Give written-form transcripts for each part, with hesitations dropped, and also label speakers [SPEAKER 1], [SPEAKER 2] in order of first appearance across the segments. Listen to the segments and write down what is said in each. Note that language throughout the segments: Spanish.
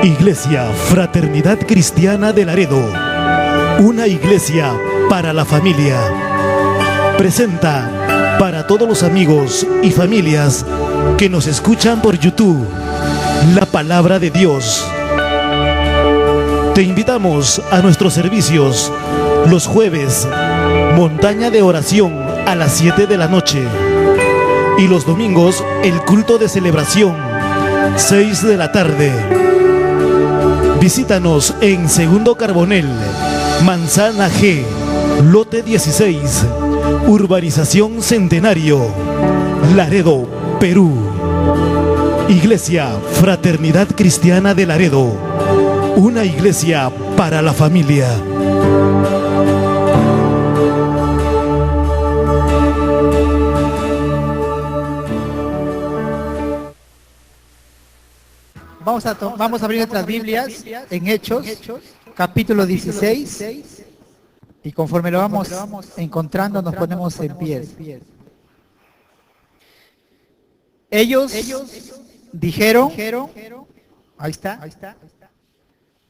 [SPEAKER 1] Iglesia Fraternidad Cristiana de Laredo, una iglesia para la familia, presenta para todos los amigos y familias que nos escuchan por YouTube, la palabra de Dios. Te invitamos a nuestros servicios los jueves, montaña de oración a las 7 de la noche, y los domingos el culto de celebración, 6 de la tarde. Visítanos en Segundo Carbonel, Manzana G, lote 16, Urbanización Centenario, Laredo, Perú. Iglesia Fraternidad Cristiana de Laredo, una iglesia para la familia.
[SPEAKER 2] Vamos a abrir nuestras Biblias en Hechos, capítulo 16, y conforme lo vamos encontrando nos ponemos en pie. Ellos dijeron, ahí está,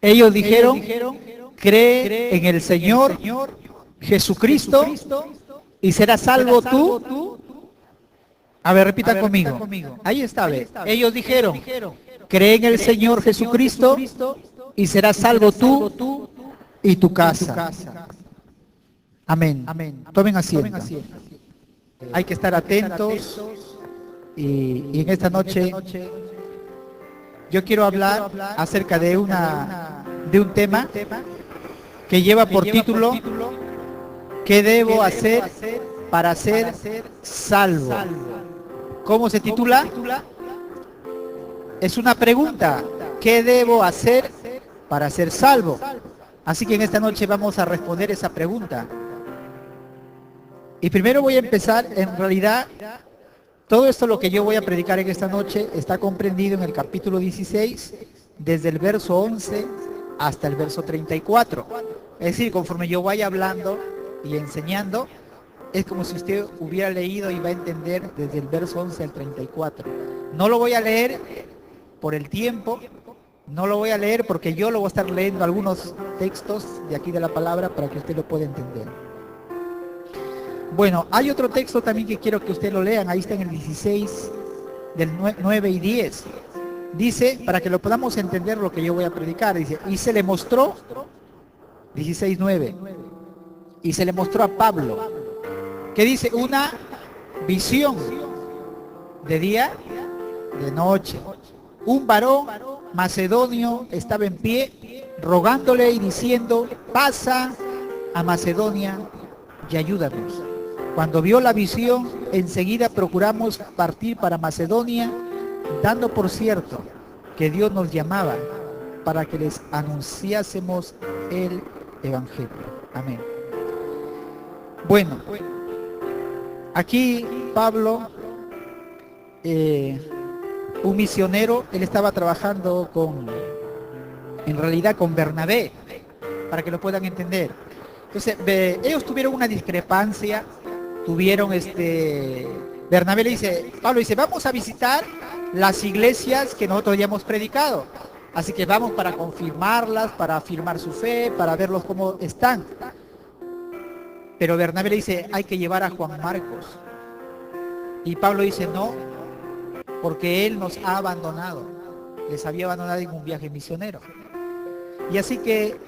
[SPEAKER 2] ellos dijeron, cree en el Señor Jesucristo y serás salvo tú. A ver, repita conmigo. Ahí está, ve. Ellos dijeron, cree en el Señor Jesucristo y serás salvo tú y tu casa. Amén. Tomen asiento. Hay que estar atentos y en esta noche yo quiero hablar acerca de un tema que lleva por título ¿qué debo hacer para ser salvo? ¿Cómo se titula? Es una pregunta. ¿Qué debo hacer para ser salvo? Así que en esta noche vamos a responder esa pregunta. Y primero voy a empezar, en realidad, todo esto lo que yo voy a predicar en esta noche está comprendido en el capítulo 16, desde el verso 11 hasta el verso 34. Es decir, conforme yo vaya hablando y enseñando, es como si usted hubiera leído y va a entender desde el verso 11 al 34. No lo voy a leer por el tiempo, no lo voy a leer porque yo lo voy a estar leyendo algunos textos de aquí de la palabra para que usted lo pueda entender. Bueno, hay otro texto también que quiero que usted lo lean, ahí está en el 16, del 9 y 10. Dice, para que lo podamos entender lo que yo voy a predicar, dice, y se le mostró, 16:9, y se le mostró a Pablo, que dice, una visión de día, de noche. Un varón macedonio estaba en pie, rogándole y diciendo, pasa a Macedonia y ayúdanos. Cuando vio la visión, enseguida procuramos partir para Macedonia, dando por cierto que Dios nos llamaba para que les anunciásemos el Evangelio. Amén. Bueno, aquí Pablo, un misionero, él estaba trabajando en realidad con Bernabé, para que lo puedan entender. Entonces, ellos tuvieron una discrepancia, Bernabé le dice, Pablo dice, vamos a visitar las iglesias que nosotros ya hemos predicado. Así que vamos para confirmarlas, para afirmar su fe, para verlos cómo están. Pero Bernabé le dice, hay que llevar a Juan Marcos. Y Pablo dice, no, porque él nos ha abandonado. Les había abandonado en un viaje misionero. Y así que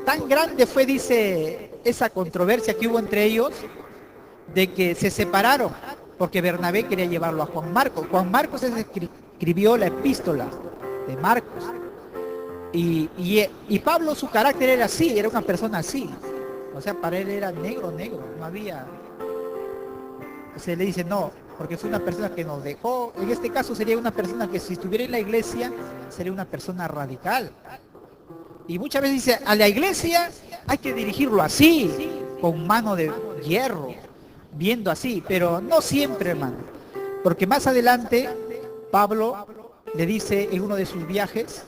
[SPEAKER 2] tan grande fue, dice, esa controversia que hubo entre ellos, de que se separaron, porque Bernabé quería llevarlo a Juan Marcos. Juan Marcos escribió la epístola de Marcos. Y Pablo, su carácter era así, era una persona así. O sea, para él era negro, no había... Se le dice no, porque fue una persona que nos dejó. En este caso sería una persona que si estuviera en la iglesia, sería una persona radical. Y muchas veces dice, a la iglesia hay que dirigirlo así, con mano de hierro, viendo así, pero no siempre, hermano. Porque más adelante, Pablo le dice en uno de sus viajes,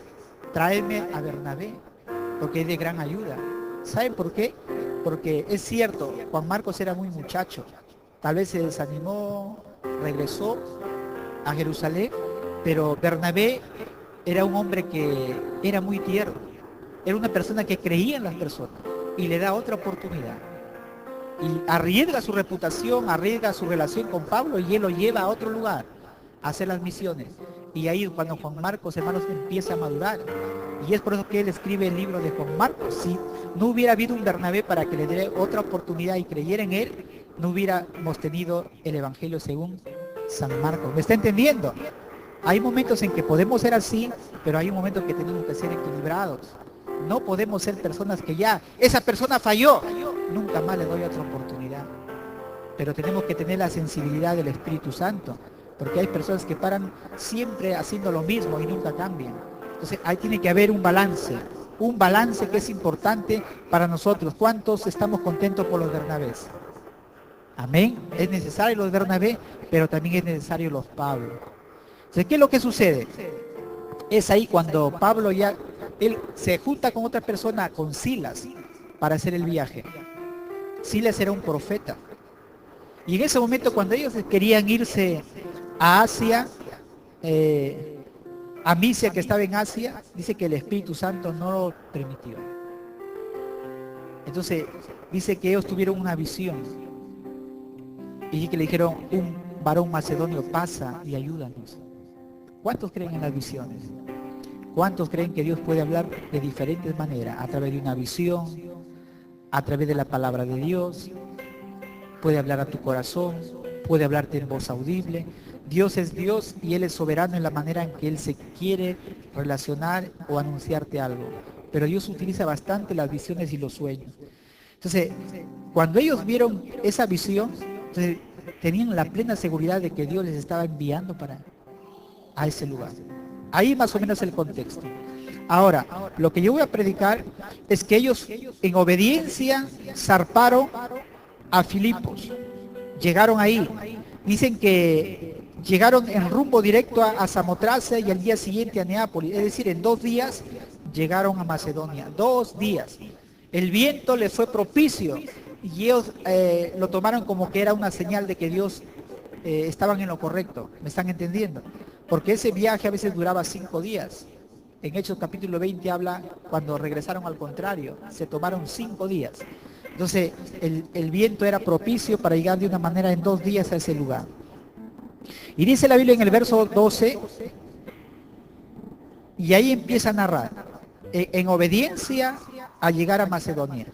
[SPEAKER 2] tráeme a Bernabé, porque es de gran ayuda. ¿Saben por qué? Porque es cierto, Juan Marcos era muy muchacho, tal vez se desanimó, regresó a Jerusalén, pero Bernabé era un hombre que era muy tierno, era una persona que creía en las personas y le da otra oportunidad. Y arriesga su reputación, arriesga su relación con Pablo y él lo lleva a otro lugar a hacer las misiones. Y ahí cuando Juan Marcos, hermanos, empieza a madurar. Y es por eso que él escribe el libro de Juan Marcos. Si no hubiera habido un Bernabé para que le diera otra oportunidad y creyera en él, no hubiéramos tenido el Evangelio según San Marcos. ¿Me está entendiendo? Hay momentos en que podemos ser así, pero hay un momento que tenemos que ser equilibrados. No podemos ser personas que ya, esa persona falló, nunca más le doy otra oportunidad. Pero tenemos que tener la sensibilidad del Espíritu Santo, porque hay personas que paran siempre haciendo lo mismo y nunca cambian. Entonces ahí tiene que haber un balance que es importante para nosotros. ¿Cuántos estamos contentos por los Bernabés? Amén. Es necesario los Bernabé, pero también es necesario los Pablo. Entonces, ¿qué es lo que sucede? Es ahí cuando Pablo él se junta con otra persona, con Silas, para hacer el viaje. Silas era un profeta. Y en ese momento, cuando ellos querían irse a Asia, a Misia, que estaba en Asia, dice que el Espíritu Santo no lo permitió. Entonces, dice que ellos tuvieron una visión. Y que le dijeron, un varón macedonio pasa y ayúdanos. ¿Cuántos creen en las visiones? ¿Cuántos creen que Dios puede hablar de diferentes maneras? A través de una visión, a través de la palabra de Dios, puede hablar a tu corazón, puede hablarte en voz audible. Dios es Dios y Él es soberano en la manera en que Él se quiere relacionar o anunciarte algo. Pero Dios utiliza bastante las visiones y los sueños. Entonces, cuando ellos vieron esa visión, entonces, tenían la plena seguridad de que Dios les estaba enviando a ese lugar. Ahí más o menos el contexto. Ahora, lo que yo voy a predicar es que ellos en obediencia zarparon a Filipos. Llegaron ahí. Dicen que llegaron en rumbo directo a Samotracia y al día siguiente a Neápolis. Es decir, en 2 días llegaron a Macedonia. 2 días. El viento les fue propicio y ellos lo tomaron como que era una señal de que Dios estaban en lo correcto. ¿Me están entendiendo? Porque ese viaje a veces duraba 5 días. En Hechos capítulo 20 habla cuando regresaron al contrario, se tomaron 5 días. Entonces el viento era propicio para llegar de una manera en 2 días a ese lugar. Y dice la Biblia en el verso 12, y ahí empieza a narrar, en obediencia a llegar a Macedonia.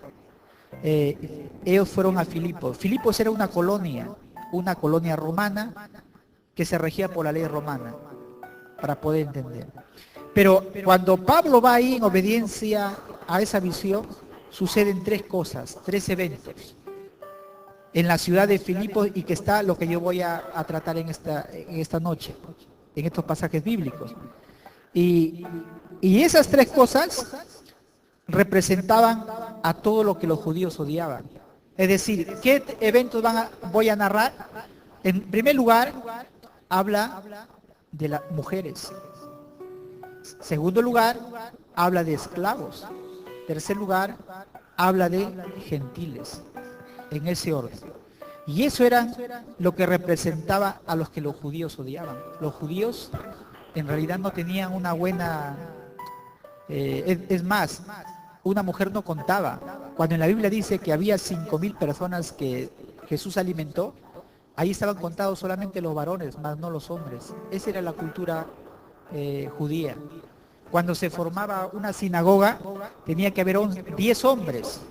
[SPEAKER 2] Ellos fueron a Filipos. Filipos era una colonia romana que se regía por la ley romana, para poder entender. Pero cuando Pablo va ahí en obediencia a esa visión, suceden 3 cosas, 3 eventos en la ciudad de Filipos, y que está lo que yo voy a tratar en esta noche, en estos pasajes bíblicos. Y esas 3 cosas representaban a todo lo que los judíos odiaban. Es decir, ¿qué eventos voy a narrar? En primer lugar, habla de las mujeres. Segundo lugar, habla de esclavos. Tercer lugar, habla de gentiles. En ese orden. Y eso era lo que representaba a los que los judíos odiaban. Los judíos en realidad no tenían una buena... es más, una mujer no contaba. Cuando en la Biblia dice que había 5.000 personas que Jesús alimentó, ahí estaban contados solamente los varones, más no los hombres. Esa era la cultura judía. Cuando se formaba una sinagoga, tenía que haber 10 hombres.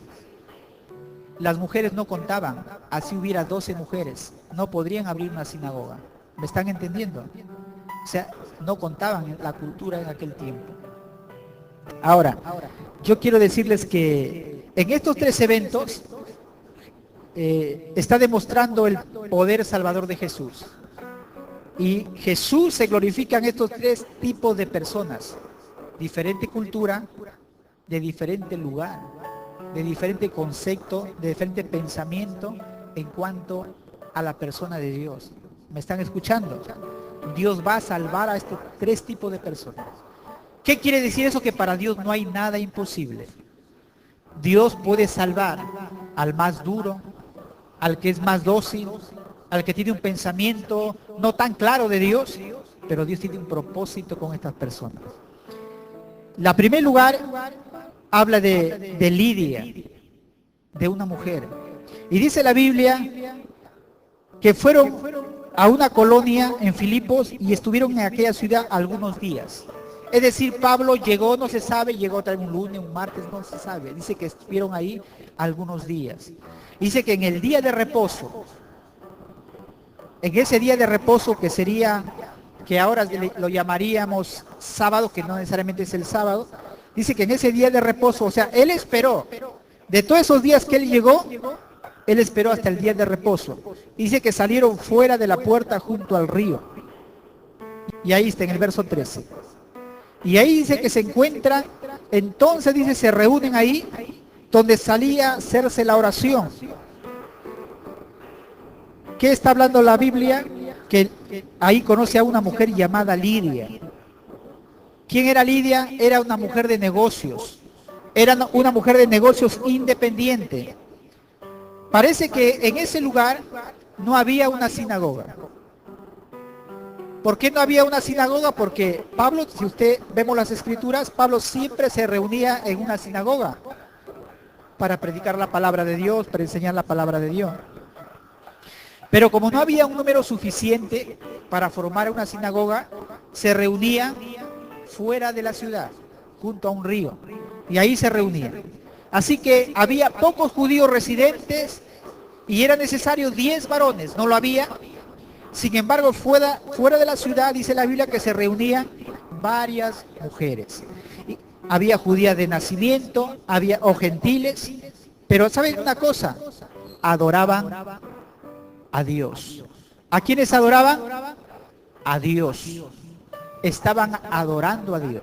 [SPEAKER 2] Las mujeres no contaban. Así hubiera 12 mujeres, no podrían abrir una sinagoga. ¿Me están entendiendo? O sea, no contaban en la cultura en aquel tiempo. Ahora, yo quiero decirles que en estos 3 eventos está demostrando el poder salvador de Jesús. Y Jesús se glorifica en estos 3 tipos de personas. Diferente cultura, de diferente lugar, de diferente concepto, de diferente pensamiento en cuanto a la persona de Dios. ¿Me están escuchando? Dios va a salvar a estos 3 tipos de personas. ¿Qué quiere decir eso? Que para Dios no hay nada imposible. Dios puede salvar al más duro, al que es más dócil, al que tiene un pensamiento no tan claro de Dios, pero Dios tiene un propósito con estas personas. La primer lugar habla de Lidia, de una mujer. Y dice la Biblia que fueron a una colonia en Filipos y estuvieron en aquella ciudad algunos días. Es decir, Pablo llegó, no se sabe, llegó otra vez un lunes, un martes, no se sabe. Dice que estuvieron ahí algunos días. Dice que en el día de reposo, en ese día de reposo que sería, que ahora lo llamaríamos sábado, que no necesariamente es el sábado, dice que en ese día de reposo, o sea, él esperó, de todos esos días que él llegó, él esperó hasta el día de reposo. Dice que salieron fuera de la puerta junto al río. Y ahí está en el verso 13. Y ahí dice que se encuentran, entonces dice, se reúnen ahí, donde salía a hacerse la oración. ¿Qué está hablando la Biblia? Que ahí conoce a una mujer llamada Lidia. ¿Quién era Lidia? Era una mujer de negocios. Era una mujer de negocios independiente. Parece que en ese lugar no había una sinagoga. ¿Por qué no había una sinagoga? Porque Pablo, si usted vemos las escrituras, Pablo siempre se reunía en una sinagoga para predicar la palabra de Dios, para enseñar la palabra de Dios. Pero como no había un número suficiente para formar una sinagoga, se reunían fuera de la ciudad, junto a un río, y ahí se reunían. Así que había pocos judíos residentes y era necesario 10 varones, no lo había. Sin embargo, fuera de la ciudad, dice la Biblia, que se reunían varias mujeres. Y había judías de nacimiento, o gentiles, pero ¿saben una cosa? Adoraban a Dios. ¿A quiénes adoraban? A Dios. Estaban adorando a Dios.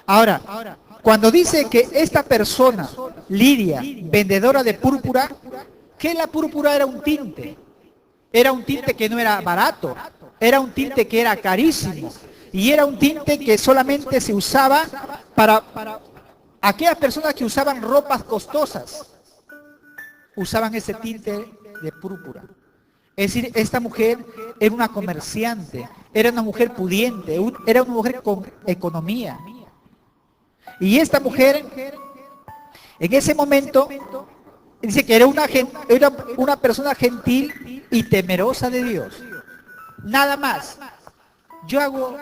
[SPEAKER 2] Ahora, cuando dice que esta persona, Lidia, vendedora de púrpura, que la púrpura era un tinte. Era un tinte que no era barato, era un tinte que era carísimo. Y era un tinte que solamente se usaba para aquellas personas que usaban ropas costosas. Usaban ese tinte de púrpura. Es decir, esta mujer era una comerciante, era una mujer pudiente, era una mujer con economía. Y esta mujer, en ese momento, dice que era una persona gentil y temerosa de Dios. Nada más.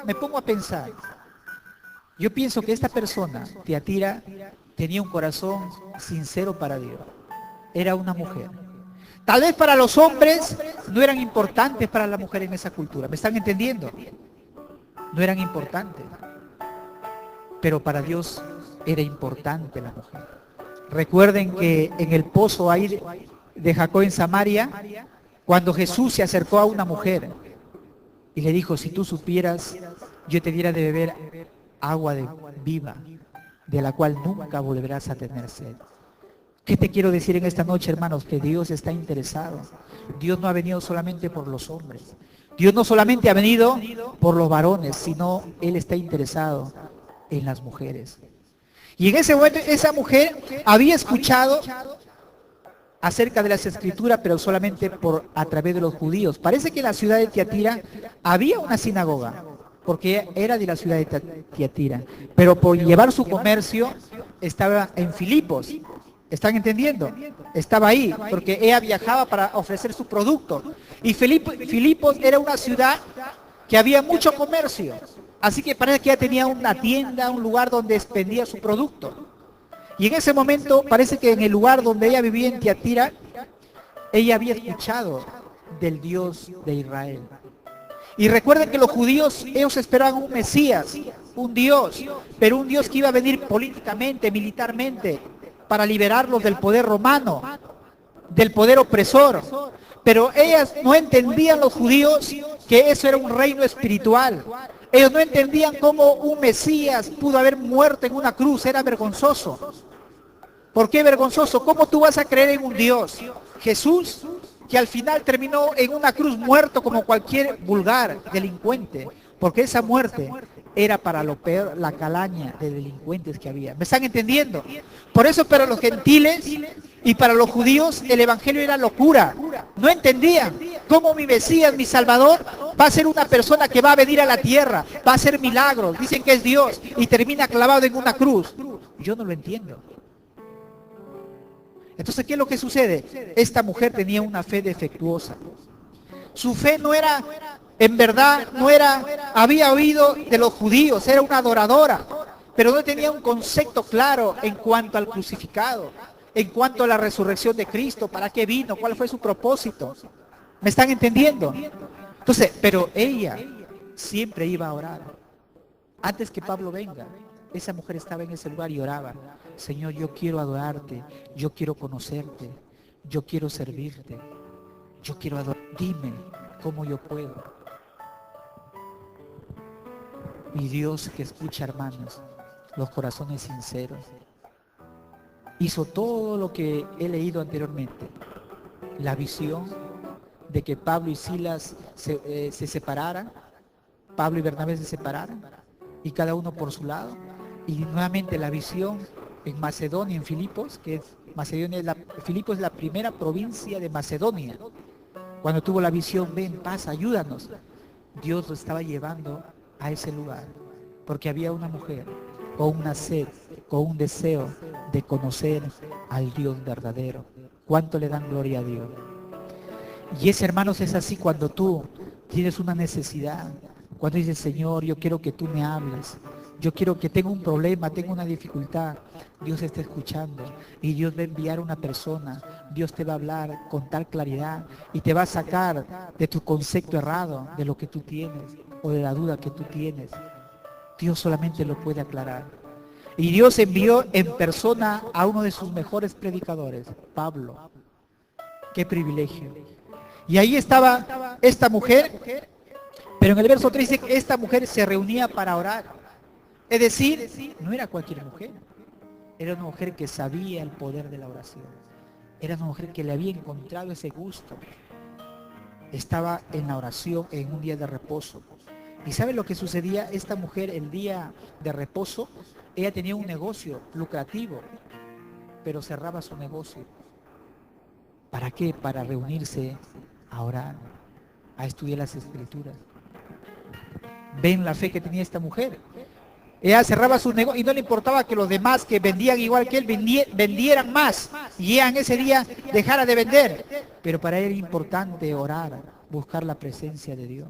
[SPEAKER 2] Me pongo a pensar. Yo pienso que esta persona, Tiatira, tenía un corazón sincero para Dios. Era una mujer. Tal vez para los hombres no eran importantes para la mujer en esa cultura. ¿Me están entendiendo? No eran importantes. Pero para Dios era importante la mujer. Recuerden que en el pozo ahí de Jacob en Samaria, cuando Jesús se acercó a una mujer y le dijo, si tú supieras, yo te diera de beber agua viva, de la cual nunca volverás a tener sed. ¿Qué te quiero decir en esta noche, hermanos? Que Dios está interesado. Dios no ha venido solamente por los hombres. Dios no solamente ha venido por los varones, sino Él está interesado en las mujeres. Y en ese momento esa mujer había escuchado acerca de las escrituras, pero solamente a través de los judíos. Parece que en la ciudad de Tiatira había una sinagoga, porque era de la ciudad de Tiatira. Pero por llevar su comercio estaba en Filipos. ¿Están entendiendo? Estaba ahí, porque ella viajaba para ofrecer su producto. Y Filipos era una ciudad que había mucho comercio. Así que parece que ella tenía una tienda, un lugar donde expendía su producto. Y en ese momento parece que en el lugar donde ella vivía en Tiatira, ella había escuchado del Dios de Israel. Y recuerden que los judíos, ellos esperaban un Mesías, un Dios, pero un Dios que iba a venir políticamente, militarmente, para liberarlos del poder romano, del poder opresor. Pero ellas no entendían, los judíos, que eso era un reino espiritual. Ellos no entendían cómo un Mesías pudo haber muerto en una cruz. Era vergonzoso. ¿Por qué vergonzoso? ¿Cómo tú vas a creer en un Dios? Jesús, que al final terminó en una cruz muerto como cualquier vulgar delincuente. Porque esa muerte era para lo peor, la calaña de delincuentes que había. ¿Me están entendiendo? Por eso para los gentiles y para los judíos el evangelio era locura. No entendían. cómo mi Mesías, mi Salvador, va a ser una persona que va a venir a la tierra, va a hacer milagros, dicen que es Dios, y termina clavado en una cruz. Yo no lo entiendo. Entonces, ¿qué es lo que sucede? Esta mujer tenía una fe defectuosa. Su fe no era, en verdad, había oído de los judíos, era una adoradora, pero no tenía un concepto claro en cuanto al crucificado, en cuanto a la resurrección de Cristo, para qué vino, cuál fue su propósito. ¿Me están entendiendo? Entonces, pero ella siempre iba a orar. Antes que Pablo venga, esa mujer estaba en ese lugar y oraba. Señor, yo quiero adorarte, yo quiero conocerte, yo quiero servirte, yo quiero adorar. Dime cómo yo puedo. Y Dios que escucha, hermanos, los corazones sinceros, hizo todo lo que he leído anteriormente. La visión de que Pablo y Silas se separaran, Pablo y Bernabé se separaran, y cada uno por su lado. Y nuevamente la visión en Macedonia, en Filipos, que es Macedonia, Filipos es la primera provincia de Macedonia. Cuando tuvo la visión, ven, pasa, ayúdanos. Dios lo estaba llevando a ese lugar, porque había una mujer con una sed, con un deseo de conocer al Dios verdadero. ¿Cuánto le dan gloria a Dios? Y ese, hermanos, es así cuando tú tienes una necesidad, cuando dices, Señor, yo quiero que tú me hables, yo quiero que tengo un problema, tengo una dificultad. Dios está escuchando y Dios va a enviar una persona, Dios te va a hablar con tal claridad y te va a sacar de tu concepto errado, de lo que tú tienes o de la duda que tú tienes. Dios solamente lo puede aclarar. Y Dios envió en persona a uno de sus mejores predicadores, Pablo. Qué privilegio. Y ahí estaba esta mujer, pero en el verso 3 dice que esta mujer se reunía para orar. Es decir, no era cualquier mujer. Era una mujer que sabía el poder de la oración. Era una mujer que le había encontrado ese gusto. Estaba en la oración en un día de reposo. ¿Y sabe lo que sucedía? Esta mujer, el día de reposo, ella tenía un negocio lucrativo, pero cerraba su negocio. ¿Para qué? Para reunirse a orar, a estudiar las Escrituras. ¿Ven la fe que tenía esta mujer? Ella cerraba su negocio y no le importaba que los demás que vendían igual que él vendieran más y ella en ese día dejara de vender. Pero para él era importante orar, buscar la presencia de Dios.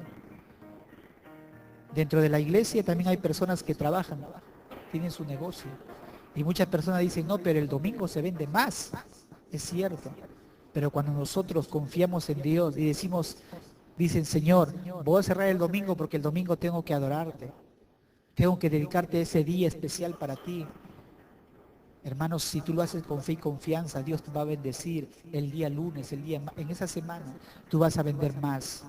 [SPEAKER 2] Dentro de la iglesia también hay personas que trabajan, tienen su negocio. Y muchas personas dicen, no, pero el domingo se vende más. Es cierto. Pero cuando nosotros confiamos en Dios y dicen, Señor, voy a cerrar el domingo porque el domingo tengo que adorarte. Tengo que dedicarte ese día especial para ti. Hermanos, si tú lo haces con fe y confianza, Dios te va a bendecir el día lunes, en esa semana. Tú vas a vender más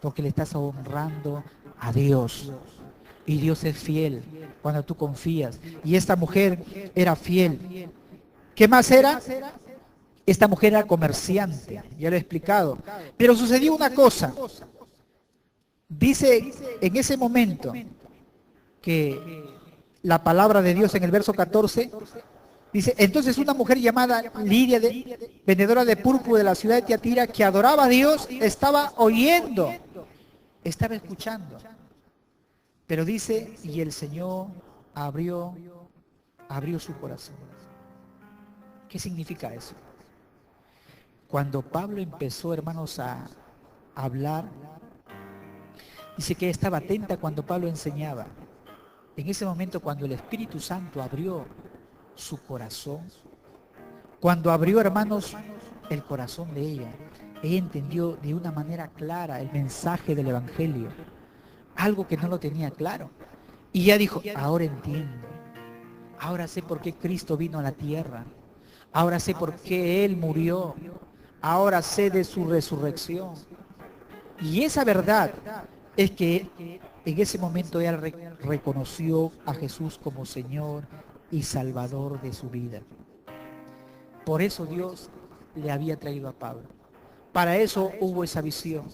[SPEAKER 2] porque le estás honrando a Dios. Y Dios es fiel cuando tú confías. Y esta mujer era fiel. ¿Qué más era? Esta mujer era comerciante, ya lo he explicado. Pero sucedió una cosa. Dice en ese momento que la palabra de Dios en el verso 14 dice, entonces una mujer llamada Lidia, vendedora de púrpura de la ciudad de Tiatira, que adoraba a Dios, estaba oyendo, estaba escuchando. Pero dice, y el Señor abrió su corazón. ¿Qué significa eso? Cuando Pablo empezó, hermanos, a hablar, dice que estaba atenta cuando Pablo enseñaba. En ese momento, cuando el Espíritu Santo abrió su corazón, cuando abrió, hermanos, el corazón de ella entendió de una manera clara el mensaje del Evangelio, algo que no lo tenía claro. Y ella dijo, ahora entiendo, ahora sé por qué Cristo vino a la tierra, ahora sé por qué Él murió, ahora sé de su resurrección. Y esa verdad es que en ese momento ella reconoció a Jesús como Señor y Salvador de su vida. Por eso Dios le había traído a Pablo. Para eso hubo esa visión.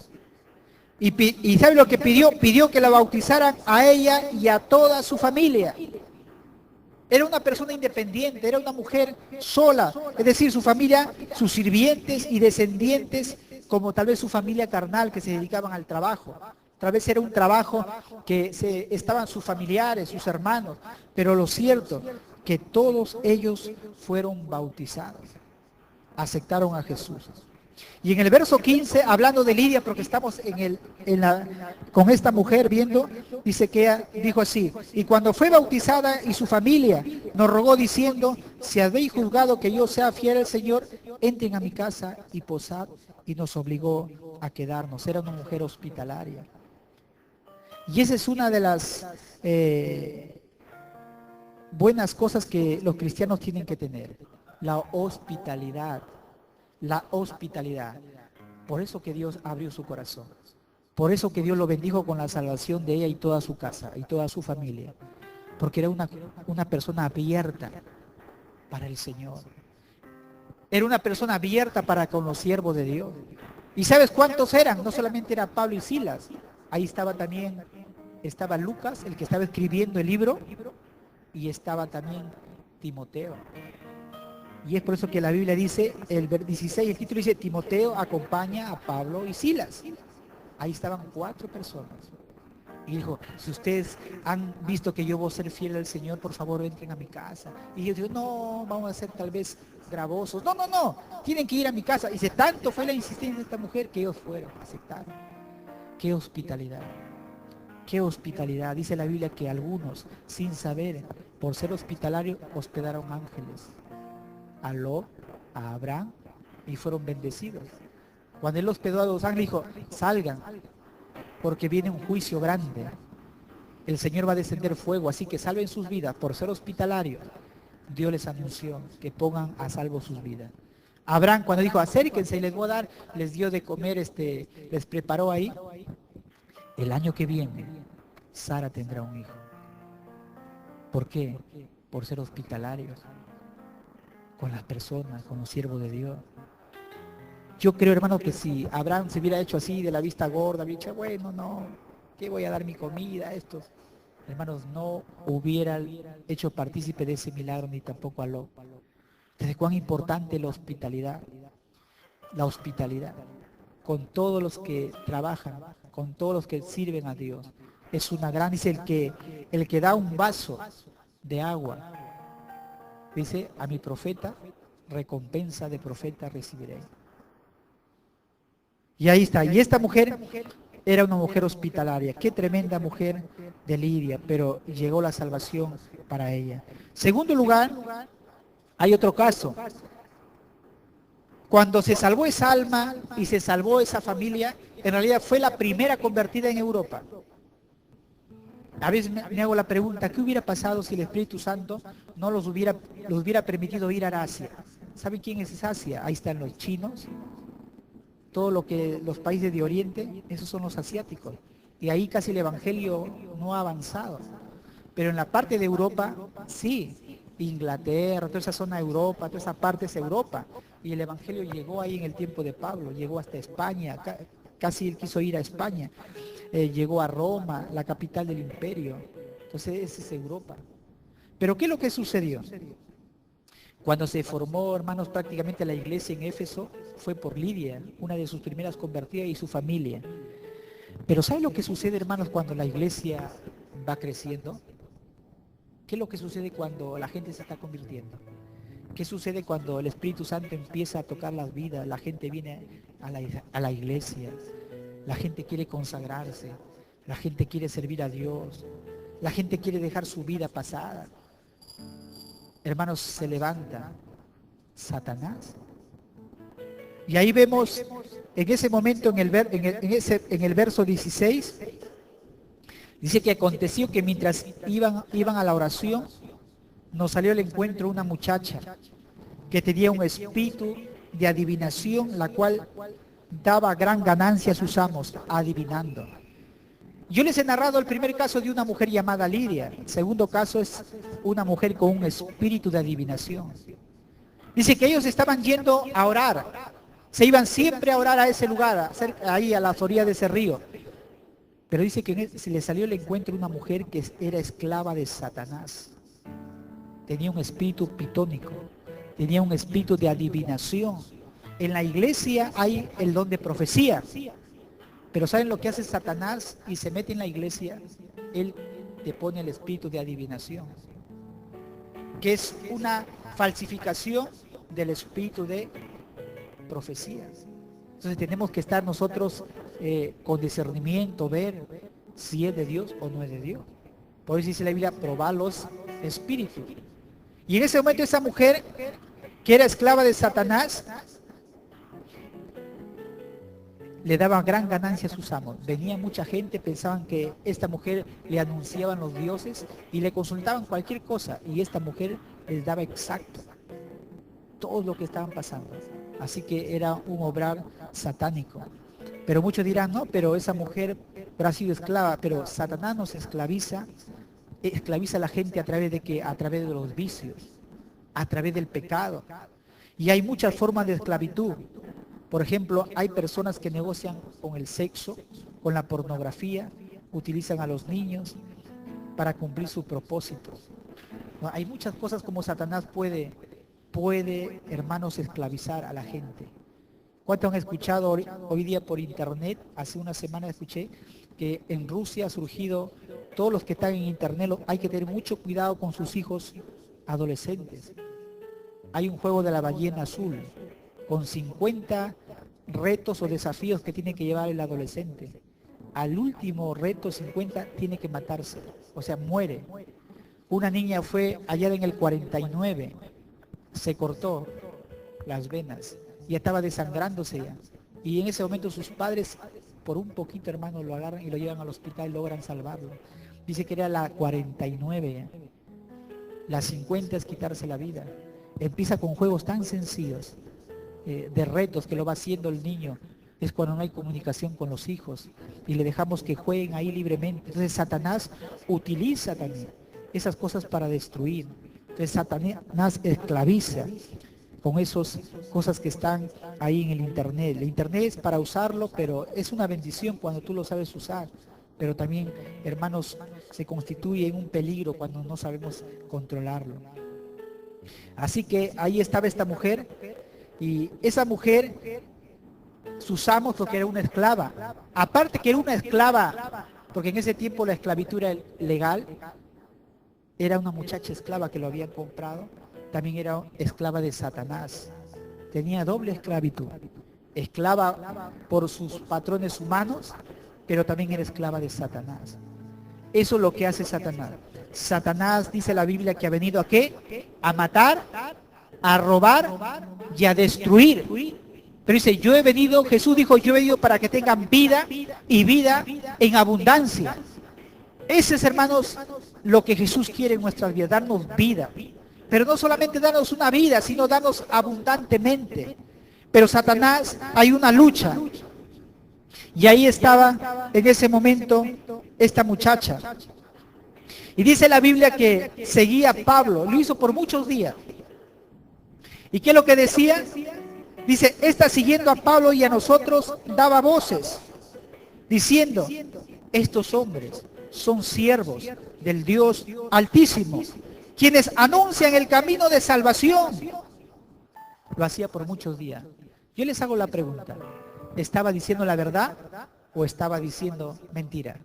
[SPEAKER 2] Y ¿sabe lo que pidió? Pidió que la bautizaran a ella y a toda su familia. Era una persona independiente, era una mujer sola. Es decir, su familia, sus sirvientes y descendientes como tal vez su familia carnal que se dedicaban al trabajo. Tal vez era un trabajo que estaban sus familiares, sus hermanos, pero lo cierto que todos ellos fueron bautizados, aceptaron a Jesús. Y en el verso 15, hablando de Lidia, porque estamos con esta mujer viendo, dice que ella dijo así: y cuando fue bautizada y su familia nos rogó diciendo, si habéis juzgado que yo sea fiel al Señor, entren a mi casa y posad, y nos obligó a quedarnos. Era una mujer hospitalaria. Y esa es una de las buenas cosas que los cristianos tienen que tener, la hospitalidad. La hospitalidad. Por eso que Dios abrió su corazón. Por eso que Dios lo bendijo con la salvación de ella y toda su casa y toda su familia. Porque era una persona abierta para el Señor. Era una persona abierta para con los siervos de Dios. ¿Y sabes cuántos eran? No solamente era Pablo y Silas. Ahí estaba también, estaba Lucas, el que estaba escribiendo el libro, y estaba también Timoteo. Y es por eso que la Biblia dice, el 16, el título dice, Timoteo acompaña a Pablo y Silas. Ahí estaban 4 personas. Y dijo, si ustedes han visto que yo voy a ser fiel al Señor, por favor entren a mi casa. Y ellos dijeron, no, vamos a ser tal vez gravosos. No, tienen que ir a mi casa. Y dice, tanto fue la insistencia de esta mujer que ellos fueron, aceptaron. Qué hospitalidad. Qué hospitalidad. Dice la Biblia que algunos, sin saber, por ser hospitalarios, hospedaron ángeles. A Lot, a Abraham, y fueron bendecidos. Cuando él hospedó a los ángeles, dijo, salgan, porque viene un juicio grande. El Señor va a descender fuego, así que salven sus vidas. Por ser hospitalarios, Dios les anunció que pongan a salvo sus vidas. Abraham, cuando dijo, acérquense y les voy a dar, les dio de comer, les preparó ahí. El año que viene, Sara tendrá un hijo. ¿Por qué? Por ser hospitalarios con las personas, con los siervos de Dios. Yo creo, hermano, que si Abraham se hubiera hecho así de la vista gorda, hubiera dicho, bueno, no, ¿qué voy a dar mi comida a estos? Hermanos, no hubiera hecho partícipe de ese milagro, ni tampoco a Lot. Desde cuán importante la hospitalidad con todos los que trabajan, con todos los que sirven a Dios. Es una gran, dice el que da un vaso de agua, dice, a mi profeta, recompensa de profeta recibiré. Y ahí está. Y esta mujer era una mujer hospitalaria. Qué tremenda mujer de Lidia, pero llegó la salvación para ella. Segundo lugar, hay otro caso. Cuando se salvó esa alma y se salvó esa familia, en realidad fue la primera convertida en Europa. A veces me hago la pregunta, ¿qué hubiera pasado si el Espíritu Santo no los hubiera permitido ir a Asia? ¿Saben quién es Asia? Ahí están los chinos, todo lo que los países de Oriente, esos son los asiáticos. Y ahí casi el Evangelio no ha avanzado. Pero en la parte de Europa, sí, Inglaterra, toda esa zona de Europa, toda esa parte es Europa. Y el Evangelio llegó ahí en el tiempo de Pablo, llegó hasta España, casi él quiso ir a España. Llegó a Roma, la capital del imperio. Entonces esa es Europa. Pero ¿qué es lo que sucedió? Cuando se formó, hermanos, prácticamente la iglesia en Éfeso, fue por Lidia, una de sus primeras convertidas, y su familia. Pero ¿sabe lo que sucede, hermanos, cuando la iglesia va creciendo? ¿Qué es lo que sucede cuando la gente se está convirtiendo? ¿Qué sucede cuando el Espíritu Santo empieza a tocar las vidas? La gente viene a la iglesia. La gente quiere consagrarse, la gente quiere servir a Dios, la gente quiere dejar su vida pasada. Hermanos, se levanta Satanás. Y ahí vemos en ese momento, en el verso 16, dice que aconteció que mientras iban a la oración, nos salió al encuentro una muchacha que tenía un espíritu de adivinación, la cual daba gran ganancia a sus amos, adivinando. Yo les he narrado el primer caso de una mujer llamada Lidia. El segundo caso es una mujer con un espíritu de adivinación. Dice que ellos estaban yendo a orar. Se iban siempre a orar a ese lugar, ahí a las orillas de ese río. Pero dice que se le salió el encuentro una mujer que era esclava de Satanás. Tenía un espíritu pitónico, tenía un espíritu de adivinación. En la iglesia hay el don de profecía. Pero ¿saben lo que hace Satanás y se mete en la iglesia? Él te pone el espíritu de adivinación, que es una falsificación del espíritu de profecía. Entonces tenemos que estar nosotros con discernimiento, ver si es de Dios o no es de Dios. Por eso dice la Biblia, probar los espíritus. Y en ese momento esa mujer, que era esclava de Satanás, le daba gran ganancia a sus amos. Venía mucha gente, pensaban que esta mujer le anunciaban los dioses y le consultaban cualquier cosa. Y esta mujer les daba exacto todo lo que estaban pasando. Así que era un obrar satánico. Pero muchos dirán, no, pero esa mujer habrá sido esclava. Pero Satanás nos esclaviza a la gente a través de que, a través de los vicios, a través del pecado. Y hay muchas formas de esclavitud. Por ejemplo, hay personas que negocian con el sexo, con la pornografía, utilizan a los niños para cumplir sus propósitos. ¿No? Hay muchas cosas como Satanás puede, hermanos, esclavizar a la gente. ¿Cuántos han escuchado hoy día por internet? Hace una semana escuché que en Rusia ha surgido, todos los que están en internet, hay que tener mucho cuidado con sus hijos adolescentes. Hay un juego de la ballena azul, con 50 retos o desafíos que tiene que llevar el adolescente. Al último reto, 50, tiene que matarse, o sea, muere. Una niña fue allá en el 49, se cortó las venas, y estaba desangrándose ya. Y en ese momento sus padres, por un poquito, hermano, lo agarran y lo llevan al hospital y logran salvarlo. Dice que era la 49 ya. La 50 es quitarse la vida. Empieza con juegos tan sencillos, de retos que lo va haciendo el niño. Es cuando no hay comunicación con los hijos y le dejamos que jueguen ahí libremente. Entonces Satanás utiliza también esas cosas para destruir. Entonces Satanás esclaviza con esas cosas que están ahí en el internet. El internet es para usarlo, pero es una bendición cuando tú lo sabes usar. Pero también, hermanos, se constituye en un peligro cuando no sabemos controlarlo. Así que ahí estaba esta mujer. Y esa mujer, sus amos, porque era una esclava. Aparte que era una esclava, porque en ese tiempo la esclavitud era legal, era una muchacha esclava que lo habían comprado, también era esclava de Satanás. Tenía doble esclavitud. Esclava por sus patrones humanos, pero también era esclava de Satanás. Eso es lo que hace Satanás. Satanás, dice la Biblia, que ha venido ¿a qué? A matar, a robar y a destruir. Pero dice, Jesús dijo, yo he venido para que tengan vida y vida en abundancia. Ese es, hermanos, lo que Jesús quiere en nuestras vidas, darnos vida. Pero no solamente darnos una vida, sino darnos abundantemente. Pero Satanás, hay una lucha. Y ahí estaba en ese momento esta muchacha. Y dice la Biblia que seguía a Pablo, lo hizo por muchos días. ¿Y qué es lo que decía? Dice, esta siguiendo a Pablo y a nosotros daba voces, diciendo, estos hombres son siervos del Dios Altísimo, quienes anuncian el camino de salvación. Lo hacía por muchos días. Yo les hago la pregunta, ¿estaba diciendo la verdad o estaba diciendo mentira?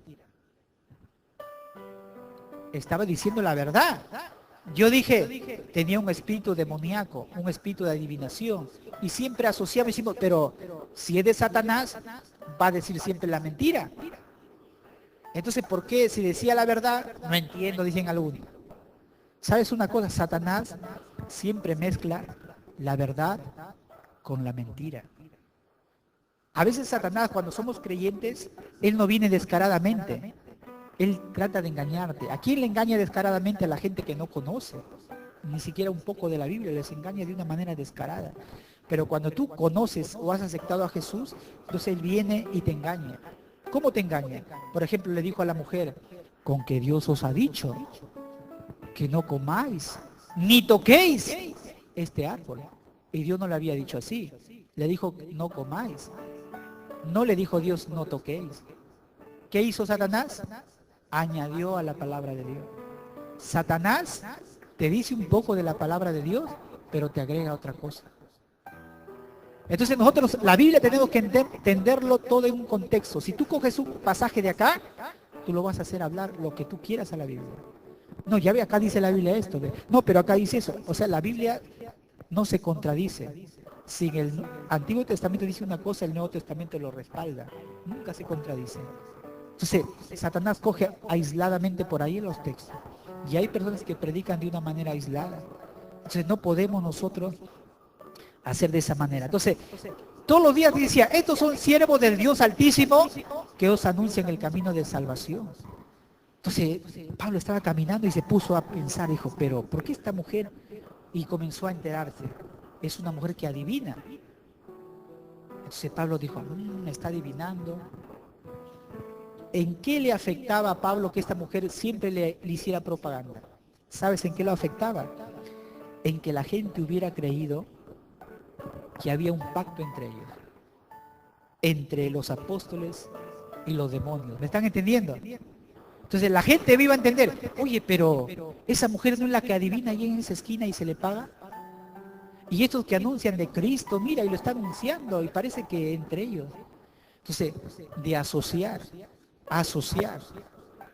[SPEAKER 2] Estaba diciendo la verdad. Yo dije, tenía un espíritu demoníaco, un espíritu de adivinación, y siempre asociamos y decimos, pero si es de Satanás, va a decir siempre la mentira. Entonces, ¿por qué si decía la verdad? No entiendo, dicen algunos. ¿Sabes una cosa? Satanás siempre mezcla la verdad con la mentira. A veces Satanás, cuando somos creyentes, él no viene descaradamente. Él trata de engañarte. ¿A quién le engaña descaradamente? A la gente que no conoce ni siquiera un poco de la Biblia, les engaña de una manera descarada. Pero cuando tú conoces o has aceptado a Jesús, entonces Él viene y te engaña. ¿Cómo te engaña? Por ejemplo, le dijo a la mujer, con que Dios os ha dicho que no comáis, ni toquéis este árbol. Y Dios no le había dicho así. Le dijo, no comáis. No le dijo Dios, no toquéis. ¿Qué hizo Satanás? Añadió a la palabra de Dios. Satanás te dice un poco de la palabra de Dios, pero te agrega otra cosa. Entonces nosotros, la Biblia tenemos que entenderlo todo en un contexto. Si tú coges un pasaje de acá, tú lo vas a hacer hablar lo que tú quieras a la Biblia. No, ya ve, acá dice la Biblia esto. No, pero acá dice eso. O sea, la Biblia no se contradice. Si en el Antiguo Testamento dice una cosa, el Nuevo Testamento lo respalda. Nunca se contradice. Entonces, Satanás coge aisladamente por ahí en los textos. Y hay personas que predican de una manera aislada. Entonces, no podemos nosotros hacer de esa manera. Entonces, todos los días decía, estos son siervos del Dios Altísimo que os anuncian el camino de salvación. Entonces, Pablo estaba caminando y se puso a pensar, dijo, pero ¿por qué esta mujer? Y comenzó a enterarse. Es una mujer que adivina. Entonces Pablo dijo, me está adivinando. ¿En qué le afectaba a Pablo que esta mujer siempre le hiciera propaganda? ¿Sabes en qué lo afectaba? En que la gente hubiera creído que había un pacto entre ellos, entre los apóstoles y los demonios. ¿Me están entendiendo? Entonces la gente iba a entender, oye, pero esa mujer no es la que adivina ahí en esa esquina y se le paga. Y estos que anuncian de Cristo, mira, y lo está anunciando, y parece que entre ellos. Entonces, de asociar.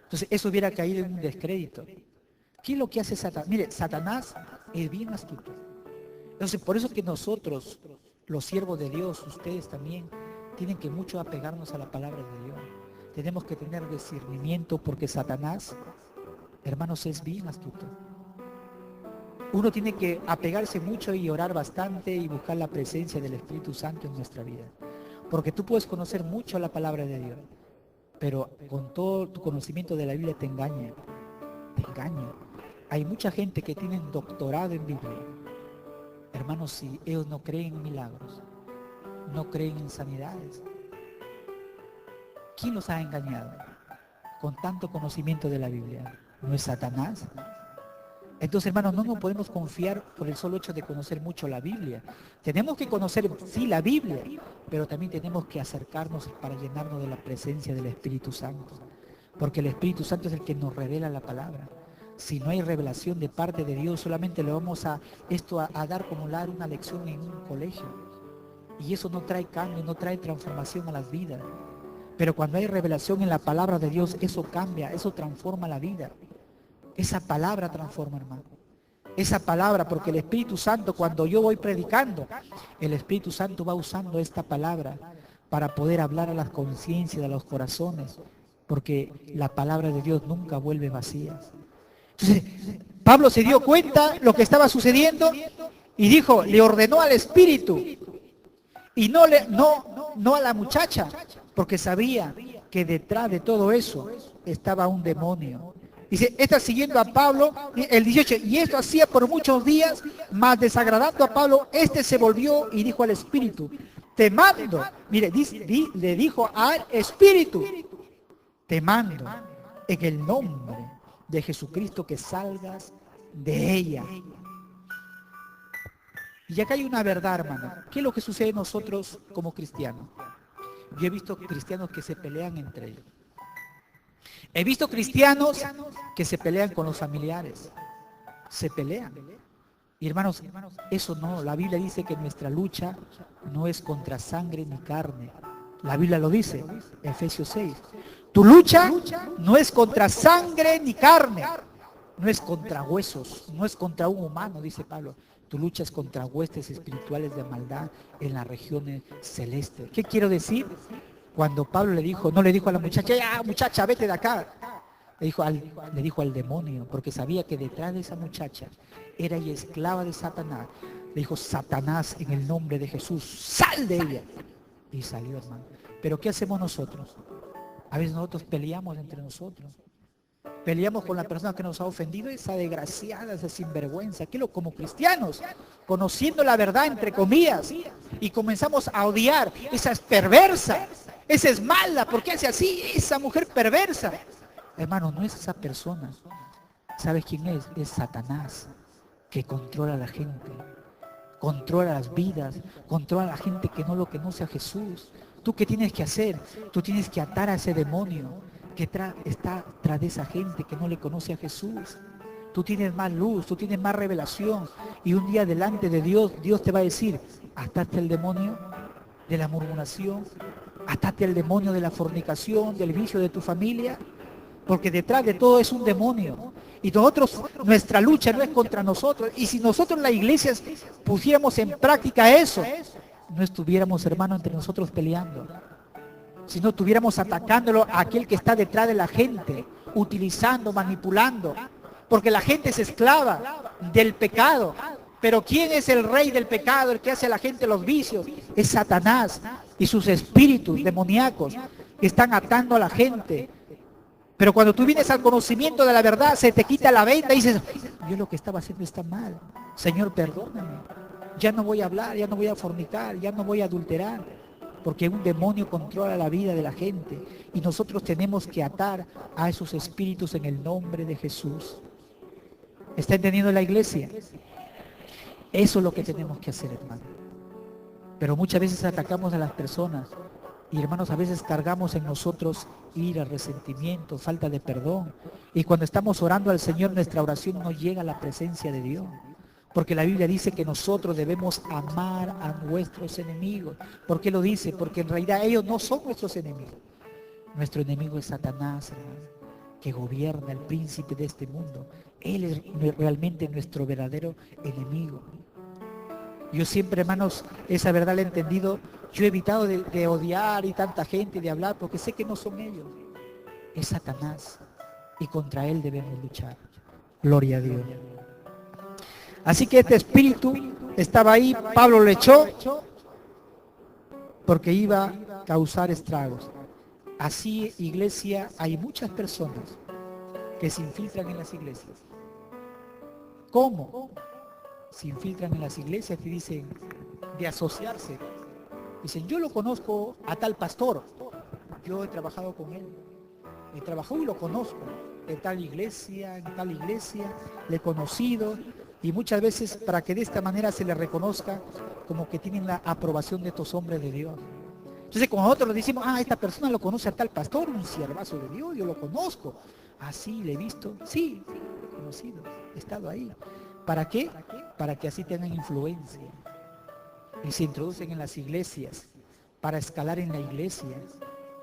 [SPEAKER 2] Entonces, eso hubiera caído en un descrédito. ¿Qué es lo que hace Satanás? Mire, Satanás es bien astuto. Entonces, por eso que nosotros, los siervos de Dios, ustedes también, tienen que mucho apegarnos a la palabra de Dios. Tenemos que tener discernimiento porque Satanás, hermanos, es bien astuto. Uno tiene que apegarse mucho y orar bastante y buscar la presencia del Espíritu Santo en nuestra vida. Porque tú puedes conocer mucho la palabra de Dios, pero con todo tu conocimiento de la Biblia te engaña. Te engaña. Hay mucha gente que tiene doctorado en Biblia. Hermanos, si ellos no creen en milagros, no creen en sanidades, ¿quién los ha engañado con tanto conocimiento de la Biblia? ¿No es Satanás? Entonces, hermanos, no nos podemos confiar por el solo hecho de conocer mucho la Biblia. Tenemos que conocer, sí, la Biblia, pero también tenemos que acercarnos para llenarnos de la presencia del Espíritu Santo. Porque el Espíritu Santo es el que nos revela la palabra. Si no hay revelación de parte de Dios, solamente le vamos a dar como dar una lección en un colegio. Y eso no trae cambio, no trae transformación a las vidas. Pero cuando hay revelación en la palabra de Dios, eso cambia, eso transforma la vida. Esa palabra transforma, hermano. Esa palabra, porque el Espíritu Santo, cuando yo voy predicando, el Espíritu Santo va usando esta palabra para poder hablar a las conciencias, a los corazones, porque la palabra de Dios nunca vuelve vacía. Entonces, Pablo se dio cuenta lo que estaba sucediendo y dijo, le ordenó al Espíritu y no a la muchacha, porque sabía que detrás de todo eso estaba un demonio. Dice, está siguiendo a Pablo, el 18, y esto hacía por muchos días, mas desagradando a Pablo, este se volvió y dijo al Espíritu, te mando, mire, le dijo al Espíritu, te mando en el nombre de Jesucristo que salgas de ella. Y acá hay una verdad, hermano. ¿Qué es lo que sucede nosotros como cristianos? Yo he visto cristianos que se pelean entre ellos. He visto cristianos que se pelean con los familiares. Se pelean. Y hermanos, eso no. La Biblia dice que nuestra lucha no es contra sangre ni carne. La Biblia lo dice, Efesios 6. Tu lucha no es contra sangre ni carne. No es contra huesos, no es contra un humano, dice Pablo. Tu lucha es contra huestes espirituales de maldad en las regiones celestes. ¿Qué quiero decir? Cuando Pablo no le dijo a la muchacha, ya muchacha, vete de acá. Le dijo al demonio, porque sabía que detrás de esa muchacha era ella esclava de Satanás. Le dijo, Satanás, en el nombre de Jesús, sal de ella. Y salió, hermano. Pero ¿qué hacemos nosotros? A veces nosotros peleamos entre nosotros. Peleamos con la persona que nos ha ofendido, esa desgraciada, esa sinvergüenza. Como cristianos, conociendo la verdad, entre comillas, y comenzamos a odiar. Esa es perversa, esa es mala, ¿por qué hace así? Esa mujer perversa. Hermano, no es esa persona. ¿Sabes quién es? Es Satanás, que controla a la gente, controla las vidas, controla a la gente que no lo conoce a Jesús. ¿Tú qué tienes que hacer? Tú tienes que atar a ese demonio que está tras de esa gente que no le conoce a Jesús. tú tienes más luz, tú tienes más revelación. Y un día delante de Dios, Dios te va a decir, ataste el demonio de la murmuración, ataste el demonio de la fornicación, del vicio de tu familia, porque detrás de todo es un demonio. Y nosotros, nuestra lucha no es contra nosotros. Y si nosotros en la iglesia pusiéramos en práctica eso, no estuviéramos, hermanos, entre nosotros peleando. Si no estuviéramos atacándolo a aquel que está detrás de la gente, utilizando, manipulando. Porque la gente es esclava del pecado. Pero ¿quién es el rey del pecado, el que hace a la gente los vicios? Es Satanás y sus espíritus demoníacos que están atando a la gente. Pero cuando tú vienes al conocimiento de la verdad, se te quita la venda y dices, yo lo que estaba haciendo está mal. Señor, perdóname. Ya no voy a hablar, ya no voy a fornicar, ya no voy a adulterar. Porque un demonio controla la vida de la gente. Y nosotros tenemos que atar a esos espíritus en el nombre de Jesús. ¿Está entendiendo la iglesia? Eso es lo que tenemos que hacer, hermano. Pero muchas veces atacamos a las personas. Y hermanos, a veces cargamos en nosotros ira, resentimiento, falta de perdón. Y cuando estamos orando al Señor, nuestra oración no llega a la presencia de Dios. Porque la Biblia dice que nosotros debemos amar a nuestros enemigos. ¿Por qué lo dice? Porque en realidad ellos no son nuestros enemigos. Nuestro enemigo es Satanás, hermano, que gobierna, el príncipe de este mundo. Él es realmente nuestro verdadero enemigo. Yo siempre, hermanos, esa verdad la he entendido. Yo he evitado de odiar y tanta gente, de hablar, porque sé que no son ellos. Es Satanás. Y contra él debemos luchar. Gloria a Dios. Así que este espíritu estaba ahí, Pablo lo echó, porque iba a causar estragos. Así, iglesia, hay muchas personas que se infiltran en las iglesias. ¿Cómo? Se infiltran en las iglesias y dicen de asociarse. Dicen, yo lo conozco a tal pastor, yo he trabajado con él, he trabajado y lo conozco, en tal iglesia, le he conocido, y muchas veces para que de esta manera se le reconozca como que tienen la aprobación de estos hombres de Dios. Entonces cuando nosotros nos decimos, esta persona lo conoce a tal pastor, un siervazo de Dios, yo lo conozco, sí, le he visto, sí, lo he conocido, he estado ahí. ¿Para qué? Para que así tengan influencia. Y se introducen en las iglesias para escalar en la iglesia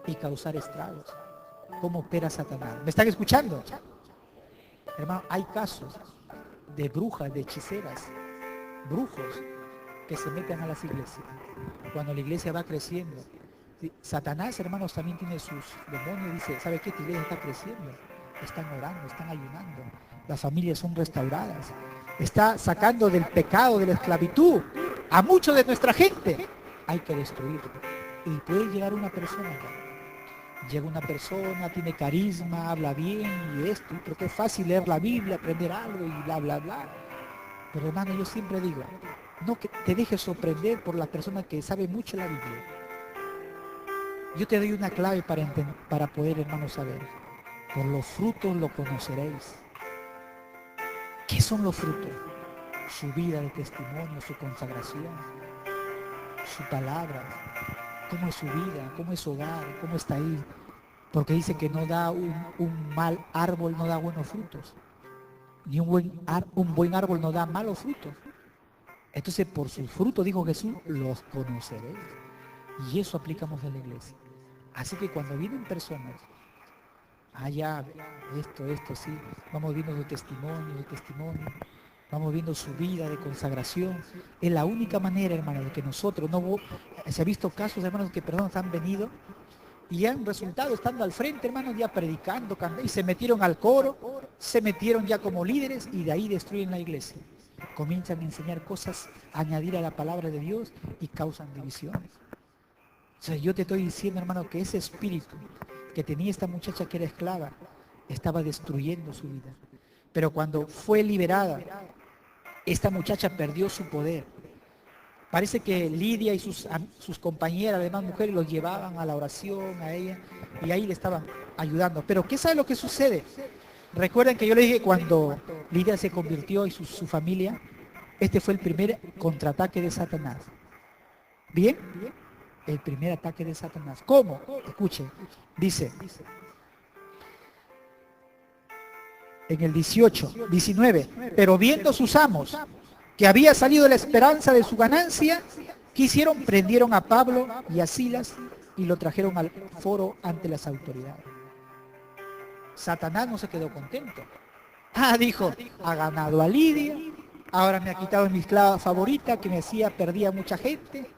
[SPEAKER 2] y causar estragos. ¿Cómo opera Satanás? ¿Me están escuchando? Hermano, hay casos de brujas, de hechiceras, brujos que se meten a las iglesias. Cuando la iglesia va creciendo, Satanás, hermanos, también tiene sus demonios. Dice, ¿sabe qué? Tu iglesia está creciendo. Están orando, están ayunando. Las familias son restauradas. Está sacando del pecado, de la esclavitud a mucho de nuestra gente. Hay que destruirlo. Y puede llegar una persona. Llega una persona, tiene carisma, habla bien y esto, porque es fácil leer la Biblia, aprender algo y bla, bla, bla. Pero hermano, yo siempre digo, no que te dejes sorprender por la persona que sabe mucho la Biblia. Yo te doy una clave para poder, hermano, saber. Por los frutos lo conoceréis. ¿Qué son los frutos? Su vida de testimonio, su consagración, su palabra, cómo es su vida, cómo es su hogar, cómo está ahí. Porque dice que no da un mal árbol, no da buenos frutos. Ni un buen árbol no da malos frutos. Entonces, por sus frutos, dijo Jesús, los conoceréis. Y eso aplicamos en la iglesia. Así que cuando vienen personas, ya, esto, sí, vamos viendo su testimonio, vamos viendo su vida de consagración. Es la única manera, hermano, de que nosotros se ha visto casos, hermanos, que personas han venido y han resultado estando al frente, hermanos, ya predicando, y se metieron al coro, se metieron ya como líderes y de ahí destruyen la iglesia. Comienzan a enseñar cosas, a añadir a la palabra de Dios y causan divisiones. O sea, yo te estoy diciendo, hermano, que ese espíritu que tenía esta muchacha que era esclava, estaba destruyendo su vida. Pero cuando fue liberada, esta muchacha perdió su poder. Parece que Lidia y sus compañeras, además mujeres, los llevaban a la oración, a ella, y ahí le estaban ayudando. Pero ¿qué sabe lo que sucede? Recuerden que yo le dije cuando Lidia se convirtió y su familia, este fue el primer contraataque de Satanás. ¿Bien? El primer ataque de Satanás. ¿Cómo? Escuchen. Dice, en el 19, pero viendo sus amos que había salido la esperanza de su ganancia, ¿qué hicieron? Prendieron a Pablo y a Silas y lo trajeron al foro ante las autoridades. Satanás no se quedó contento. Dijo, ha ganado a Lidia, ahora me ha quitado mi esclava favorita que me hacía, perdía mucha gente,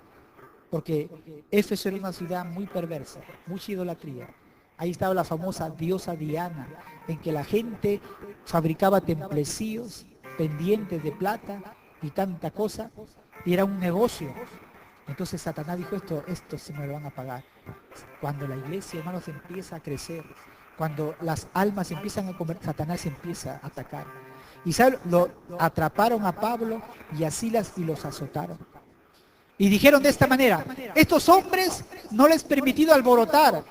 [SPEAKER 2] porque Éfeso era una ciudad muy perversa, mucha idolatría. Ahí estaba la famosa diosa Diana, en que la gente fabricaba templecillos, pendientes de plata y tanta cosa, y era un negocio. Entonces Satanás dijo, esto se me lo van a pagar. Cuando la iglesia, hermanos, empieza a crecer, cuando las almas empiezan a comer, Satanás empieza a atacar. Y ¿sabe? Lo atraparon a Pablo y a Silas y los azotaron. Y dijeron de esta manera, estos hombres no les es permitido alborotar.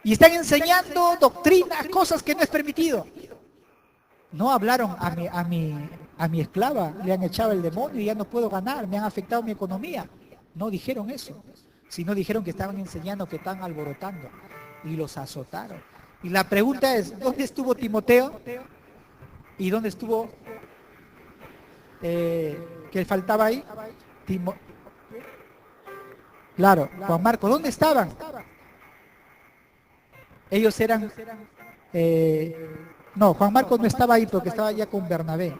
[SPEAKER 2] Y están enseñando doctrinas, cosas que no es permitido. No hablaron a mi esclava, le han echado el demonio y ya no puedo ganar, me han afectado mi economía. No dijeron eso, sino dijeron que estaban enseñando, que están alborotando. Y los azotaron. Y la pregunta es, ¿dónde estuvo Timoteo? ¿Y dónde estuvo, que faltaba ahí? Claro, Juan Marcos, ¿dónde estaban? Ellos eran, no, Juan Marcos no estaba ahí porque estaba ya con Bernabé.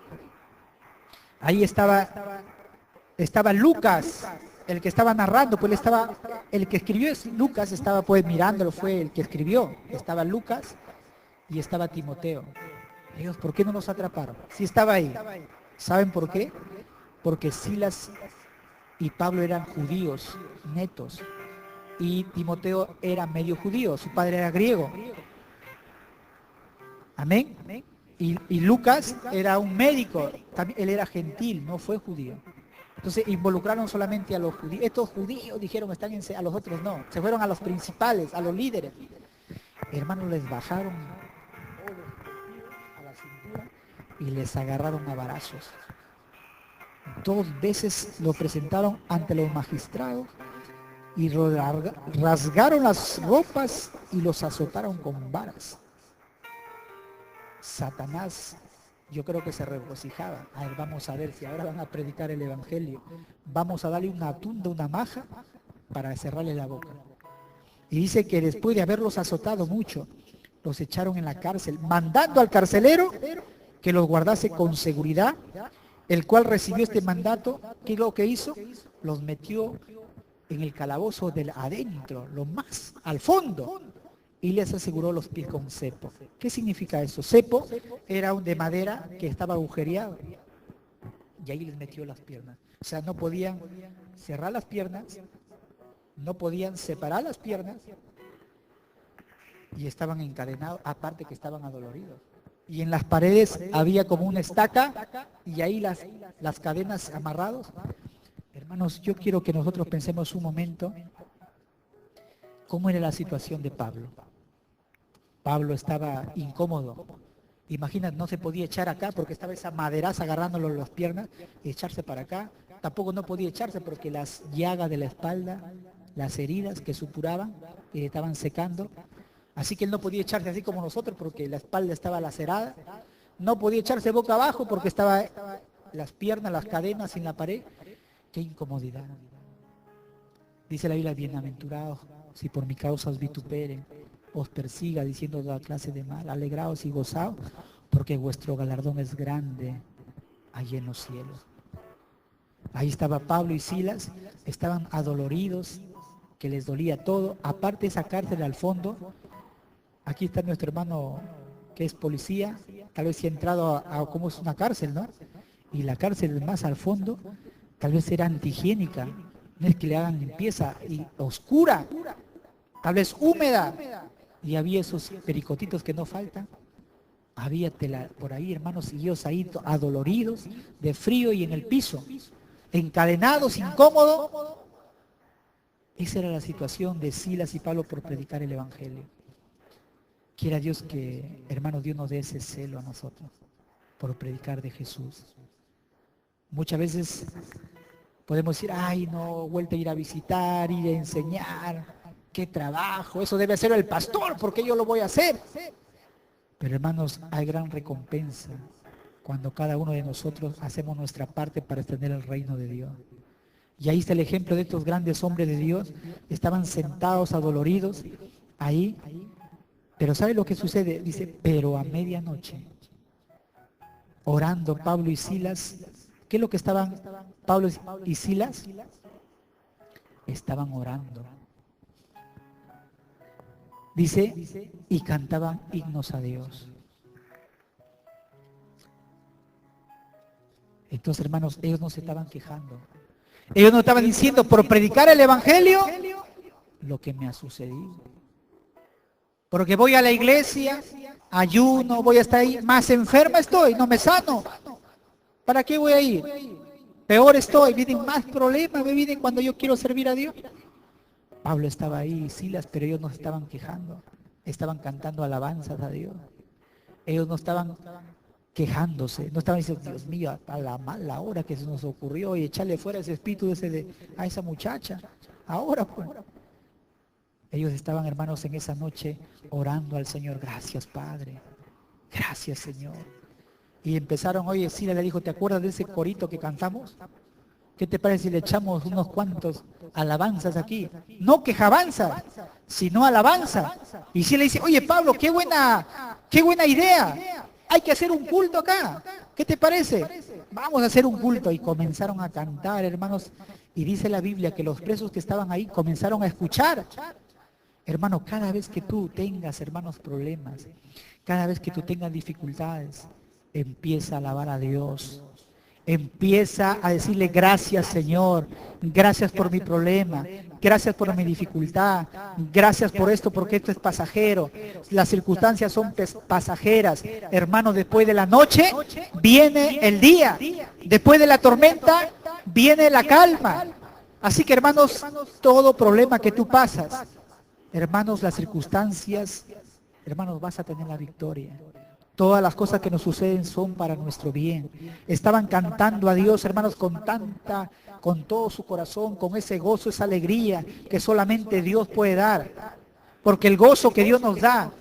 [SPEAKER 2] Ahí estaba Lucas, el que estaba narrando, pues el que escribió es Lucas, estaba pues mirándolo, fue el que escribió. Estaba Lucas y estaba Timoteo. Ellos, ¿por qué no los atraparon? Sí estaba ahí. ¿Saben por qué? Porque Silas y Pablo eran judíos netos y Timoteo era medio judío, su padre era griego. Amén. Y Lucas era un médico, también, él era gentil, no fue judío. Entonces involucraron solamente a los judíos. Estos judíos dijeron, a los otros no. Se fueron a los principales, a los líderes. Hermanos, les bajaron a la cintura y les agarraron a varazos. 2 veces lo presentaron ante los magistrados y rasgaron las ropas y los azotaron con varas. Satanás, yo creo que se regocijaba. A ver, vamos a ver si ahora van a predicar el evangelio. Vamos a darle una tunda, una maja para cerrarle la boca. Y dice que después de haberlos azotado mucho, los echaron en la cárcel, mandando al carcelero que los guardase con seguridad, el cual recibió este mandato. ¿Qué es lo que hizo? Los metió en el calabozo del adentro, lo más al fondo, y les aseguró los pies con cepo. ¿Qué significa eso? Cepo era un de madera que estaba agujereado, y ahí les metió las piernas. O sea, no podían cerrar las piernas, no podían separar las piernas, y estaban encadenados, aparte que estaban adoloridos. Y en las paredes había como una estaca, y ahí las cadenas amarrados. Hermanos, yo quiero que nosotros pensemos un momento cómo era la situación de Pablo. Pablo estaba incómodo. Imagina, no se podía echar acá porque estaba esa maderaza agarrándolo las piernas y echarse para acá. Tampoco no podía echarse porque las llagas de la espalda, las heridas que supuraban y estaban secando. Así que él no podía echarse así como nosotros porque la espalda estaba lacerada. No podía echarse boca abajo porque estaba las piernas, las cadenas en la pared. ¡Qué incomodidad! Dice la Biblia, bienaventurados si por mi causa os vituperen, os persiga diciendo toda clase de mal, alegraos y gozaos, porque vuestro galardón es grande allí en los cielos. Ahí estaba Pablo y Silas, estaban adoloridos, que les dolía todo, aparte esa cárcel al fondo. Aquí está nuestro hermano que es policía, tal vez si ha entrado a cómo es una cárcel, ¿no? Y la cárcel más al fondo, tal vez era antihigiénica, no es que le hagan limpieza, y oscura, tal vez húmeda, y había esos pericotitos que no faltan. Había tela por ahí, hermanos, y ellos ahí adoloridos, de frío y en el piso, encadenados, incómodos. Esa era la situación de Silas y Pablo por predicar el evangelio. Quiera Dios que, hermanos, Dios nos dé ese celo a nosotros por predicar de Jesús. Muchas veces podemos decir, ay, no, vuelta a ir a visitar, ir a enseñar, qué trabajo, eso debe hacer el pastor, porque yo lo voy a hacer. Pero hermanos, hay gran recompensa cuando cada uno de nosotros hacemos nuestra parte para extender el reino de Dios. Y ahí está el ejemplo de estos grandes hombres de Dios. Estaban sentados adoloridos ahí. Pero ¿sabe lo que sucede? Dice, pero a medianoche, orando Pablo y Silas. ¿Qué es lo que estaban Pablo y Silas? Estaban orando. Dice, y cantaban himnos a Dios. Entonces, hermanos, ellos no se estaban quejando. Ellos no estaban diciendo, por predicar el evangelio, lo que me ha sucedido. Porque voy a la iglesia, ayuno, voy a estar ahí, más enferma estoy, no me sano. ¿Para qué voy a ir? Peor estoy, vienen más problemas, me vienen cuando yo quiero servir a Dios. Pablo estaba ahí, Silas, pero ellos no estaban quejando, estaban cantando alabanzas a Dios. Ellos no estaban quejándose, no estaban diciendo, Dios mío, a la mala hora que se nos ocurrió y echarle fuera ese espíritu a esa muchacha. Ahora pues. Ellos estaban, hermanos, en esa noche orando al Señor. Gracias, Padre. Gracias, Señor. Y empezaron, oye, Silas le dijo, ¿te acuerdas de ese corito que cantamos? ¿Qué te parece si le echamos unos cuantos alabanzas aquí? No quejabanza, sino alabanza. Y Silas le dice, oye, Pablo, qué buena idea. Hay que hacer un culto acá. ¿Qué te parece? Vamos a hacer un culto. Y comenzaron a cantar, hermanos. Y dice la Biblia que los presos que estaban ahí comenzaron a escuchar. Hermano, cada vez que tú tengas, hermanos, problemas, cada vez que tú tengas dificultades, empieza a alabar a Dios. Empieza a decirle gracias, Señor, gracias por mi problema, gracias por mi dificultad, gracias por esto, porque esto es pasajero. Las circunstancias son pasajeras. Hermano, después de la noche viene el día. Después de la tormenta viene la calma. Así que, hermanos, todo problema que tú pasas, hermanos, las circunstancias, hermanos, vas a tener la victoria. Todas las cosas que nos suceden son para nuestro bien. Estaban cantando a Dios, hermanos, con todo su corazón, con ese gozo, esa alegría que solamente Dios puede dar. Porque el gozo que Dios nos da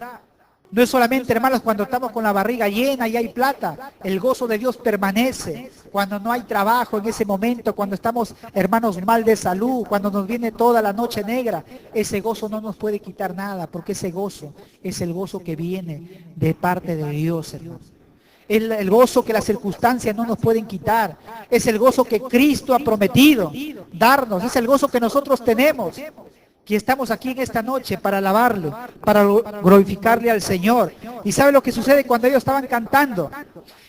[SPEAKER 2] no es solamente, hermanos, cuando estamos con la barriga llena y hay plata. El gozo de Dios permanece cuando no hay trabajo en ese momento, cuando estamos, hermanos, mal de salud, cuando nos viene toda la noche negra. Ese gozo no nos puede quitar nada, porque ese gozo es el gozo que viene de parte de Dios, hermanos. El gozo que las circunstancias no nos pueden quitar. Es el gozo que Cristo ha prometido darnos. Es el gozo que nosotros tenemos. Que estamos aquí en esta noche para alabarlo, para glorificarle al Señor. ¿Y sabe lo que sucede cuando ellos estaban cantando?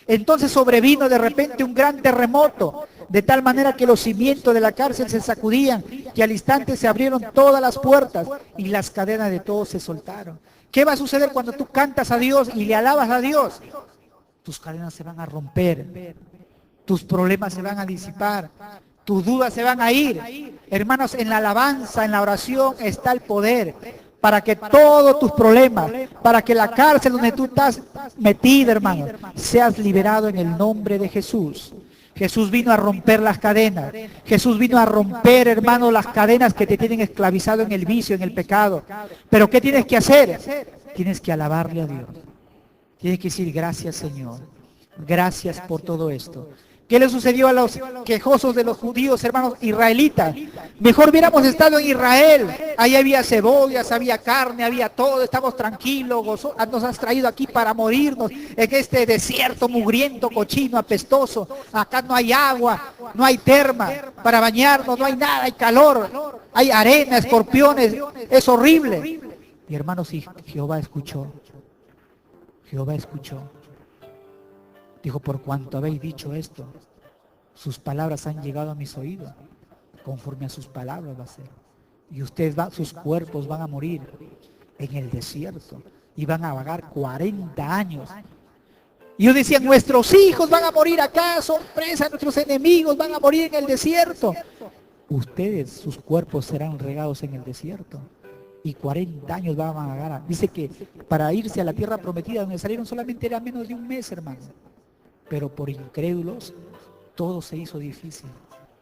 [SPEAKER 2] Entonces sobrevino de repente un gran terremoto, de tal manera que los cimientos de la cárcel se sacudían, que al instante se abrieron todas las puertas y las cadenas de todos se soltaron. ¿Qué va a suceder cuando tú cantas a Dios y le alabas a Dios? Tus cadenas se van a romper, tus problemas se van a disipar, tus dudas se van a ir. Hermanos, en la alabanza, en la oración está el poder para que todos tus problemas, para que la cárcel donde tú estás metido, hermano, seas liberado en el nombre de Jesús. Jesús vino a romper las cadenas. Jesús vino a romper, hermano, las cadenas que te tienen esclavizado en el vicio, en el pecado. Pero ¿qué tienes que hacer? Tienes que alabarle a Dios. Tienes que decir gracias, Señor. Gracias por todo esto. ¿Qué le sucedió a los quejosos de los judíos, hermanos israelitas? Mejor hubiéramos estado en Israel. Ahí había cebollas, había carne, había todo. Estamos tranquilos, gozosos. Nos has traído aquí para morirnos en este desierto mugriento, cochino, apestoso. Acá no hay agua, no hay terma para bañarnos, no hay nada, hay calor, hay arena, escorpiones. Es horrible. Y hermanos, Jehová escuchó. Jehová escuchó. Dijo, por cuanto habéis dicho esto, sus palabras han llegado a mis oídos. Conforme a sus palabras va a ser. Y sus cuerpos van a morir en el desierto. Y van a vagar 40 años. Y yo decía, nuestros hijos van a morir acá, sorpresa, nuestros enemigos van a morir en el desierto. Ustedes, sus cuerpos serán regados en el desierto. Y 40 años van a vagar. Dice que para irse a la tierra prometida, donde salieron solamente era menos de un mes, hermano. Pero por incrédulos, todo se hizo difícil.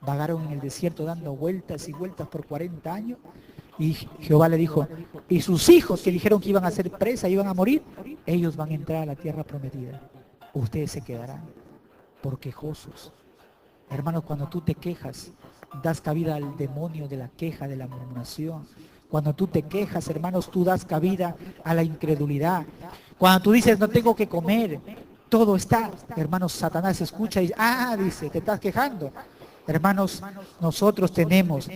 [SPEAKER 2] Vagaron en el desierto dando vueltas y vueltas por 40 años. Y Jehová le dijo, y sus hijos que dijeron que iban a ser presa, iban a morir, ellos van a entrar a la tierra prometida. Ustedes se quedarán por quejosos. Hermanos, cuando tú te quejas, das cabida al demonio de la queja, de la murmuración. Cuando tú te quejas, hermanos, tú das cabida a la incredulidad. Cuando tú dices, no tengo que comer, todo está. Hermanos, Satanás escucha y dice, dice, te estás quejando. Hermanos, nosotros tenemos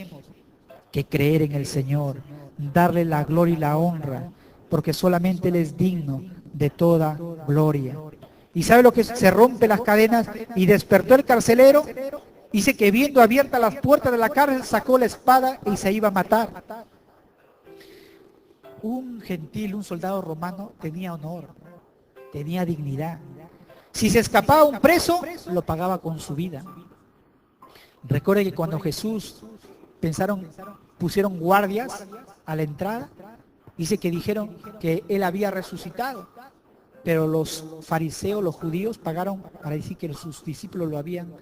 [SPEAKER 2] que creer en el Señor, darle la gloria y la honra, porque solamente Él es digno de toda gloria. ¿Y sabe lo que se rompe las cadenas? Y despertó el carcelero, dice que viendo abiertas las puertas de la cárcel, sacó la espada y se iba a matar. Un gentil, un soldado romano, tenía honor, tenía dignidad. Si se escapaba un preso, lo pagaba con su vida. Recuerde que cuando Jesús pusieron guardias a la entrada, dice que dijeron que Él había resucitado. Pero los fariseos, los judíos, pagaron para decir que sus discípulos lo habían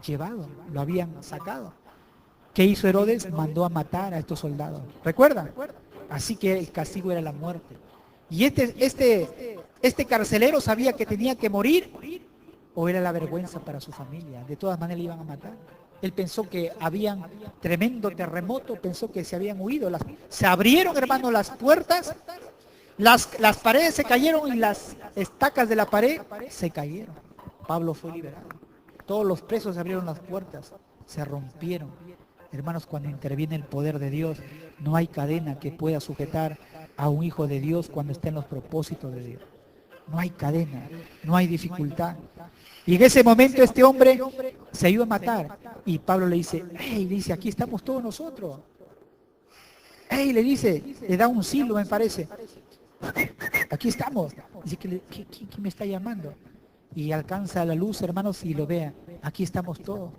[SPEAKER 2] llevado, lo habían sacado. ¿Qué hizo Herodes? Mandó a matar a estos soldados. ¿Recuerdan? Así que el castigo era la muerte. Y este carcelero sabía que tenía que morir o era la vergüenza para su familia. De todas maneras le iban a matar. Él pensó que habían tremendo terremoto, pensó que se habían huido. Se abrieron, hermanos, las puertas, las paredes se cayeron y las estacas de la pared se cayeron. Pablo fue liberado. Todos los presos abrieron las puertas, se rompieron. Hermanos, cuando interviene el poder de Dios, no hay cadena que pueda sujetar a un hijo de Dios cuando está en los propósitos de Dios. No hay cadena, no hay dificultad. Y en ese momento este hombre se iba a matar. Y Pablo le dice, aquí estamos todos nosotros. Le dice, le da un silbo, me parece. Aquí estamos. Dice, ¿quién me está llamando? Y alcanza la luz, hermanos, y lo vea. Aquí estamos todos.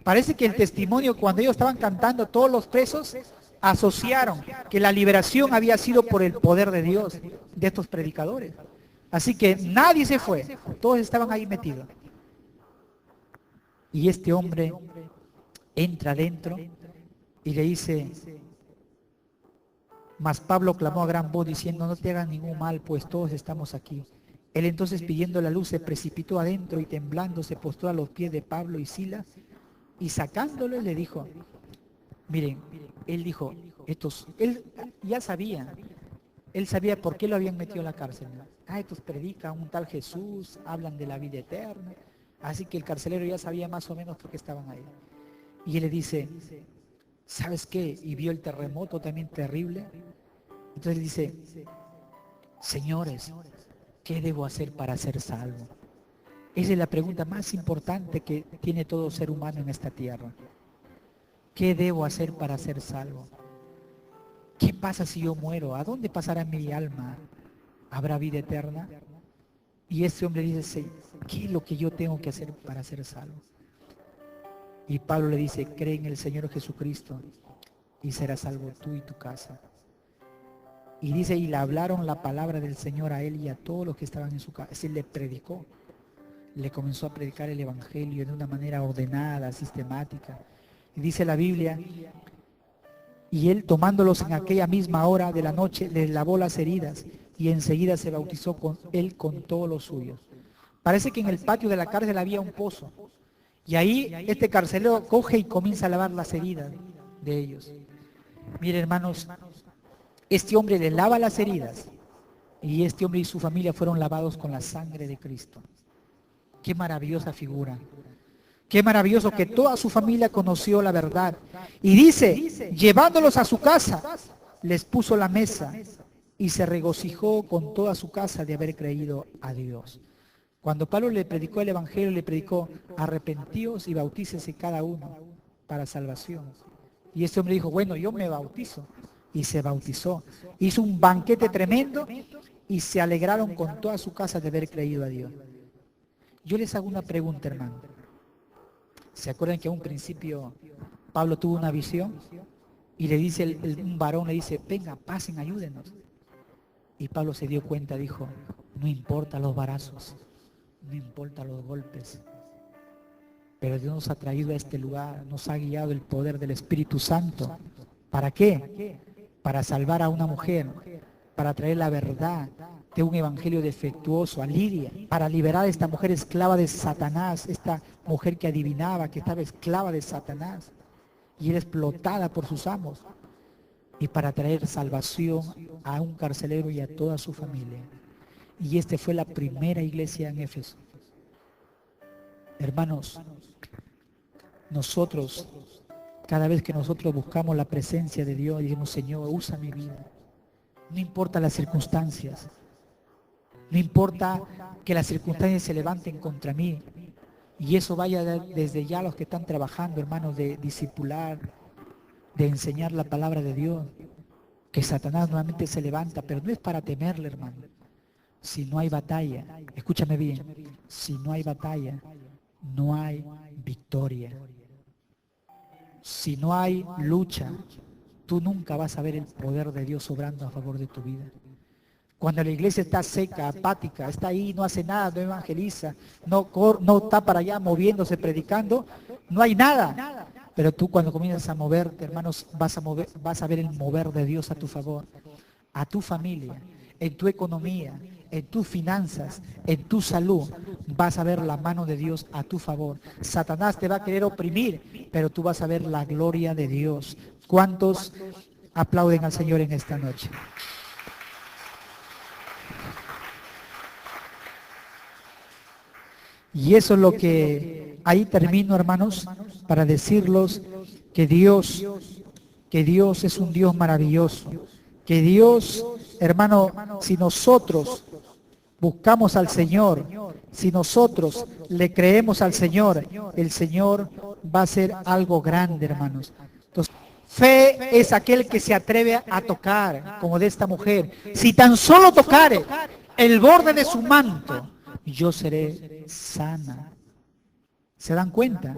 [SPEAKER 2] Parece que el testimonio, cuando ellos estaban cantando, todos los presos asociaron que la liberación había sido por el poder de Dios, de estos predicadores. Así que nadie se fue, todos estaban ahí metidos. Y este hombre entra adentro y le dice, mas Pablo clamó a gran voz diciendo, no te hagan ningún mal, pues todos estamos aquí. Él entonces, pidiendo la luz, se precipitó adentro y temblando se postró a los pies de Pablo y Silas y sacándolo le dijo, miren, él dijo, él ya sabía, él sabía por qué lo habían metido a la cárcel. Estos predican un tal Jesús, hablan de la vida eterna. Así que el carcelero ya sabía más o menos por qué estaban ahí. Y él le dice, ¿sabes qué? Y vio el terremoto también terrible. Entonces él dice, señores, ¿qué debo hacer para ser salvo? Esa es la pregunta más importante que tiene todo ser humano en esta tierra. ¿Qué debo hacer para ser salvo? ¿Qué pasa si yo muero? ¿A dónde pasará mi alma? ¿Habrá vida eterna? Y este hombre dice, ¿qué es lo que yo tengo que hacer para ser salvo? Y Pablo le dice, cree en el Señor Jesucristo y serás salvo tú y tu casa. Y dice, y le hablaron la palabra del Señor a él y a todos los que estaban en su casa. Es decir, le predicó. Le comenzó a predicar el Evangelio de una manera ordenada, sistemática. Y dice la Biblia, y él tomándolos en aquella misma hora de la noche, les lavó las heridas y enseguida se bautizó con todos los suyos. Parece que en el patio de la cárcel había un pozo. Y ahí este carcelero coge y comienza a lavar las heridas de ellos. Miren, hermanos, este hombre le lava las heridas y este hombre y su familia fueron lavados con la sangre de Cristo. Qué maravillosa figura. Qué maravilloso que toda su familia conoció la verdad. Y dice, llevándolos a su casa, les puso la mesa y se regocijó con toda su casa de haber creído a Dios. Cuando Pablo le predicó el Evangelio, le predicó, arrepentíos y bautícese cada uno para salvación. Y este hombre dijo, bueno, yo me bautizo. Y se bautizó. Hizo un banquete tremendo y se alegraron con toda su casa de haber creído a Dios. Yo les hago una pregunta, hermano. ¿Se acuerdan que a un principio Pablo tuvo una visión? Y le dice, un varón le dice, venga, pasen, ayúdenos. Y Pablo se dio cuenta, dijo, no importa los varazos, no importa los golpes, pero Dios nos ha traído a este lugar, nos ha guiado el poder del Espíritu Santo ¿Para qué? Para salvar a una mujer, para traer la verdad de un evangelio defectuoso a Lidia, para liberar a esta mujer esclava de Satanás, esta mujer que adivinaba, que estaba esclava de Satanás y era explotada por sus amos, y para traer salvación a un carcelero y a toda su familia. Y esta fue la primera iglesia en Éfeso. Hermanos, nosotros, cada vez que nosotros buscamos la presencia de Dios, decimos, Señor, usa mi vida. No importa las circunstancias. No importa que las circunstancias se levanten contra mí. Y eso vaya desde ya los que están trabajando, hermanos, de discipular, de enseñar la palabra de Dios. Que Satanás nuevamente se levanta, pero no es para temerle, hermano. Si no hay batalla, escúchame bien, si no hay batalla, no hay victoria. Si no hay lucha, tú nunca vas a ver el poder de Dios obrando a favor de tu vida. Cuando la iglesia está seca, apática, está ahí, no hace nada, no evangeliza, no está para allá moviéndose, predicando, no hay nada. Pero tú cuando comienzas a moverte, hermanos, vas a ver el mover de Dios a tu favor, a tu familia, en tu economía, en tus finanzas, en tu salud, vas a ver la mano de Dios a tu favor. Satanás te va a querer oprimir, pero tú vas a ver la gloria de Dios. ¿Cuántos aplauden al Señor en esta noche? Y eso es lo que, ahí termino, hermanos, para decirlos que Dios es un Dios maravilloso. Que Dios, hermano, si nosotros buscamos al Señor, si nosotros le creemos al Señor, el Señor va a hacer algo grande, hermanos. Entonces, fe es aquel que se atreve a tocar, como de esta mujer. Si tan solo tocare el borde de su manto, yo seré sana. ¿Se dan cuenta?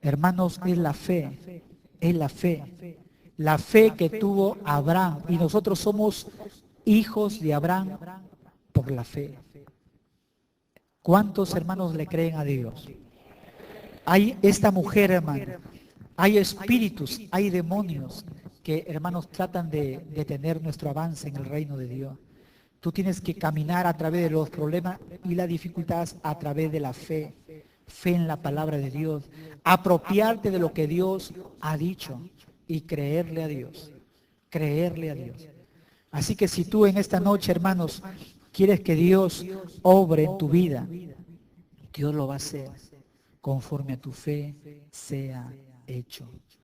[SPEAKER 2] Hermanos, es la fe, es la fe. La fe que tuvo Abraham, y nosotros somos hijos de Abraham por la fe. ¿Cuántos hermanos le creen a Dios? Hay esta mujer, hermano, hay espíritus, hay demonios que, hermanos, tratan de detener nuestro avance en el reino de Dios. Tú tienes que caminar a través de los problemas y las dificultades a través de la fe. Fe en la palabra de Dios. Apropiarte de lo que Dios ha dicho y creerle a Dios. Creerle a Dios. Así que si tú en esta noche, hermanos, quieres que Dios obre en tu vida, Dios lo va a hacer conforme a tu fe sea hecho.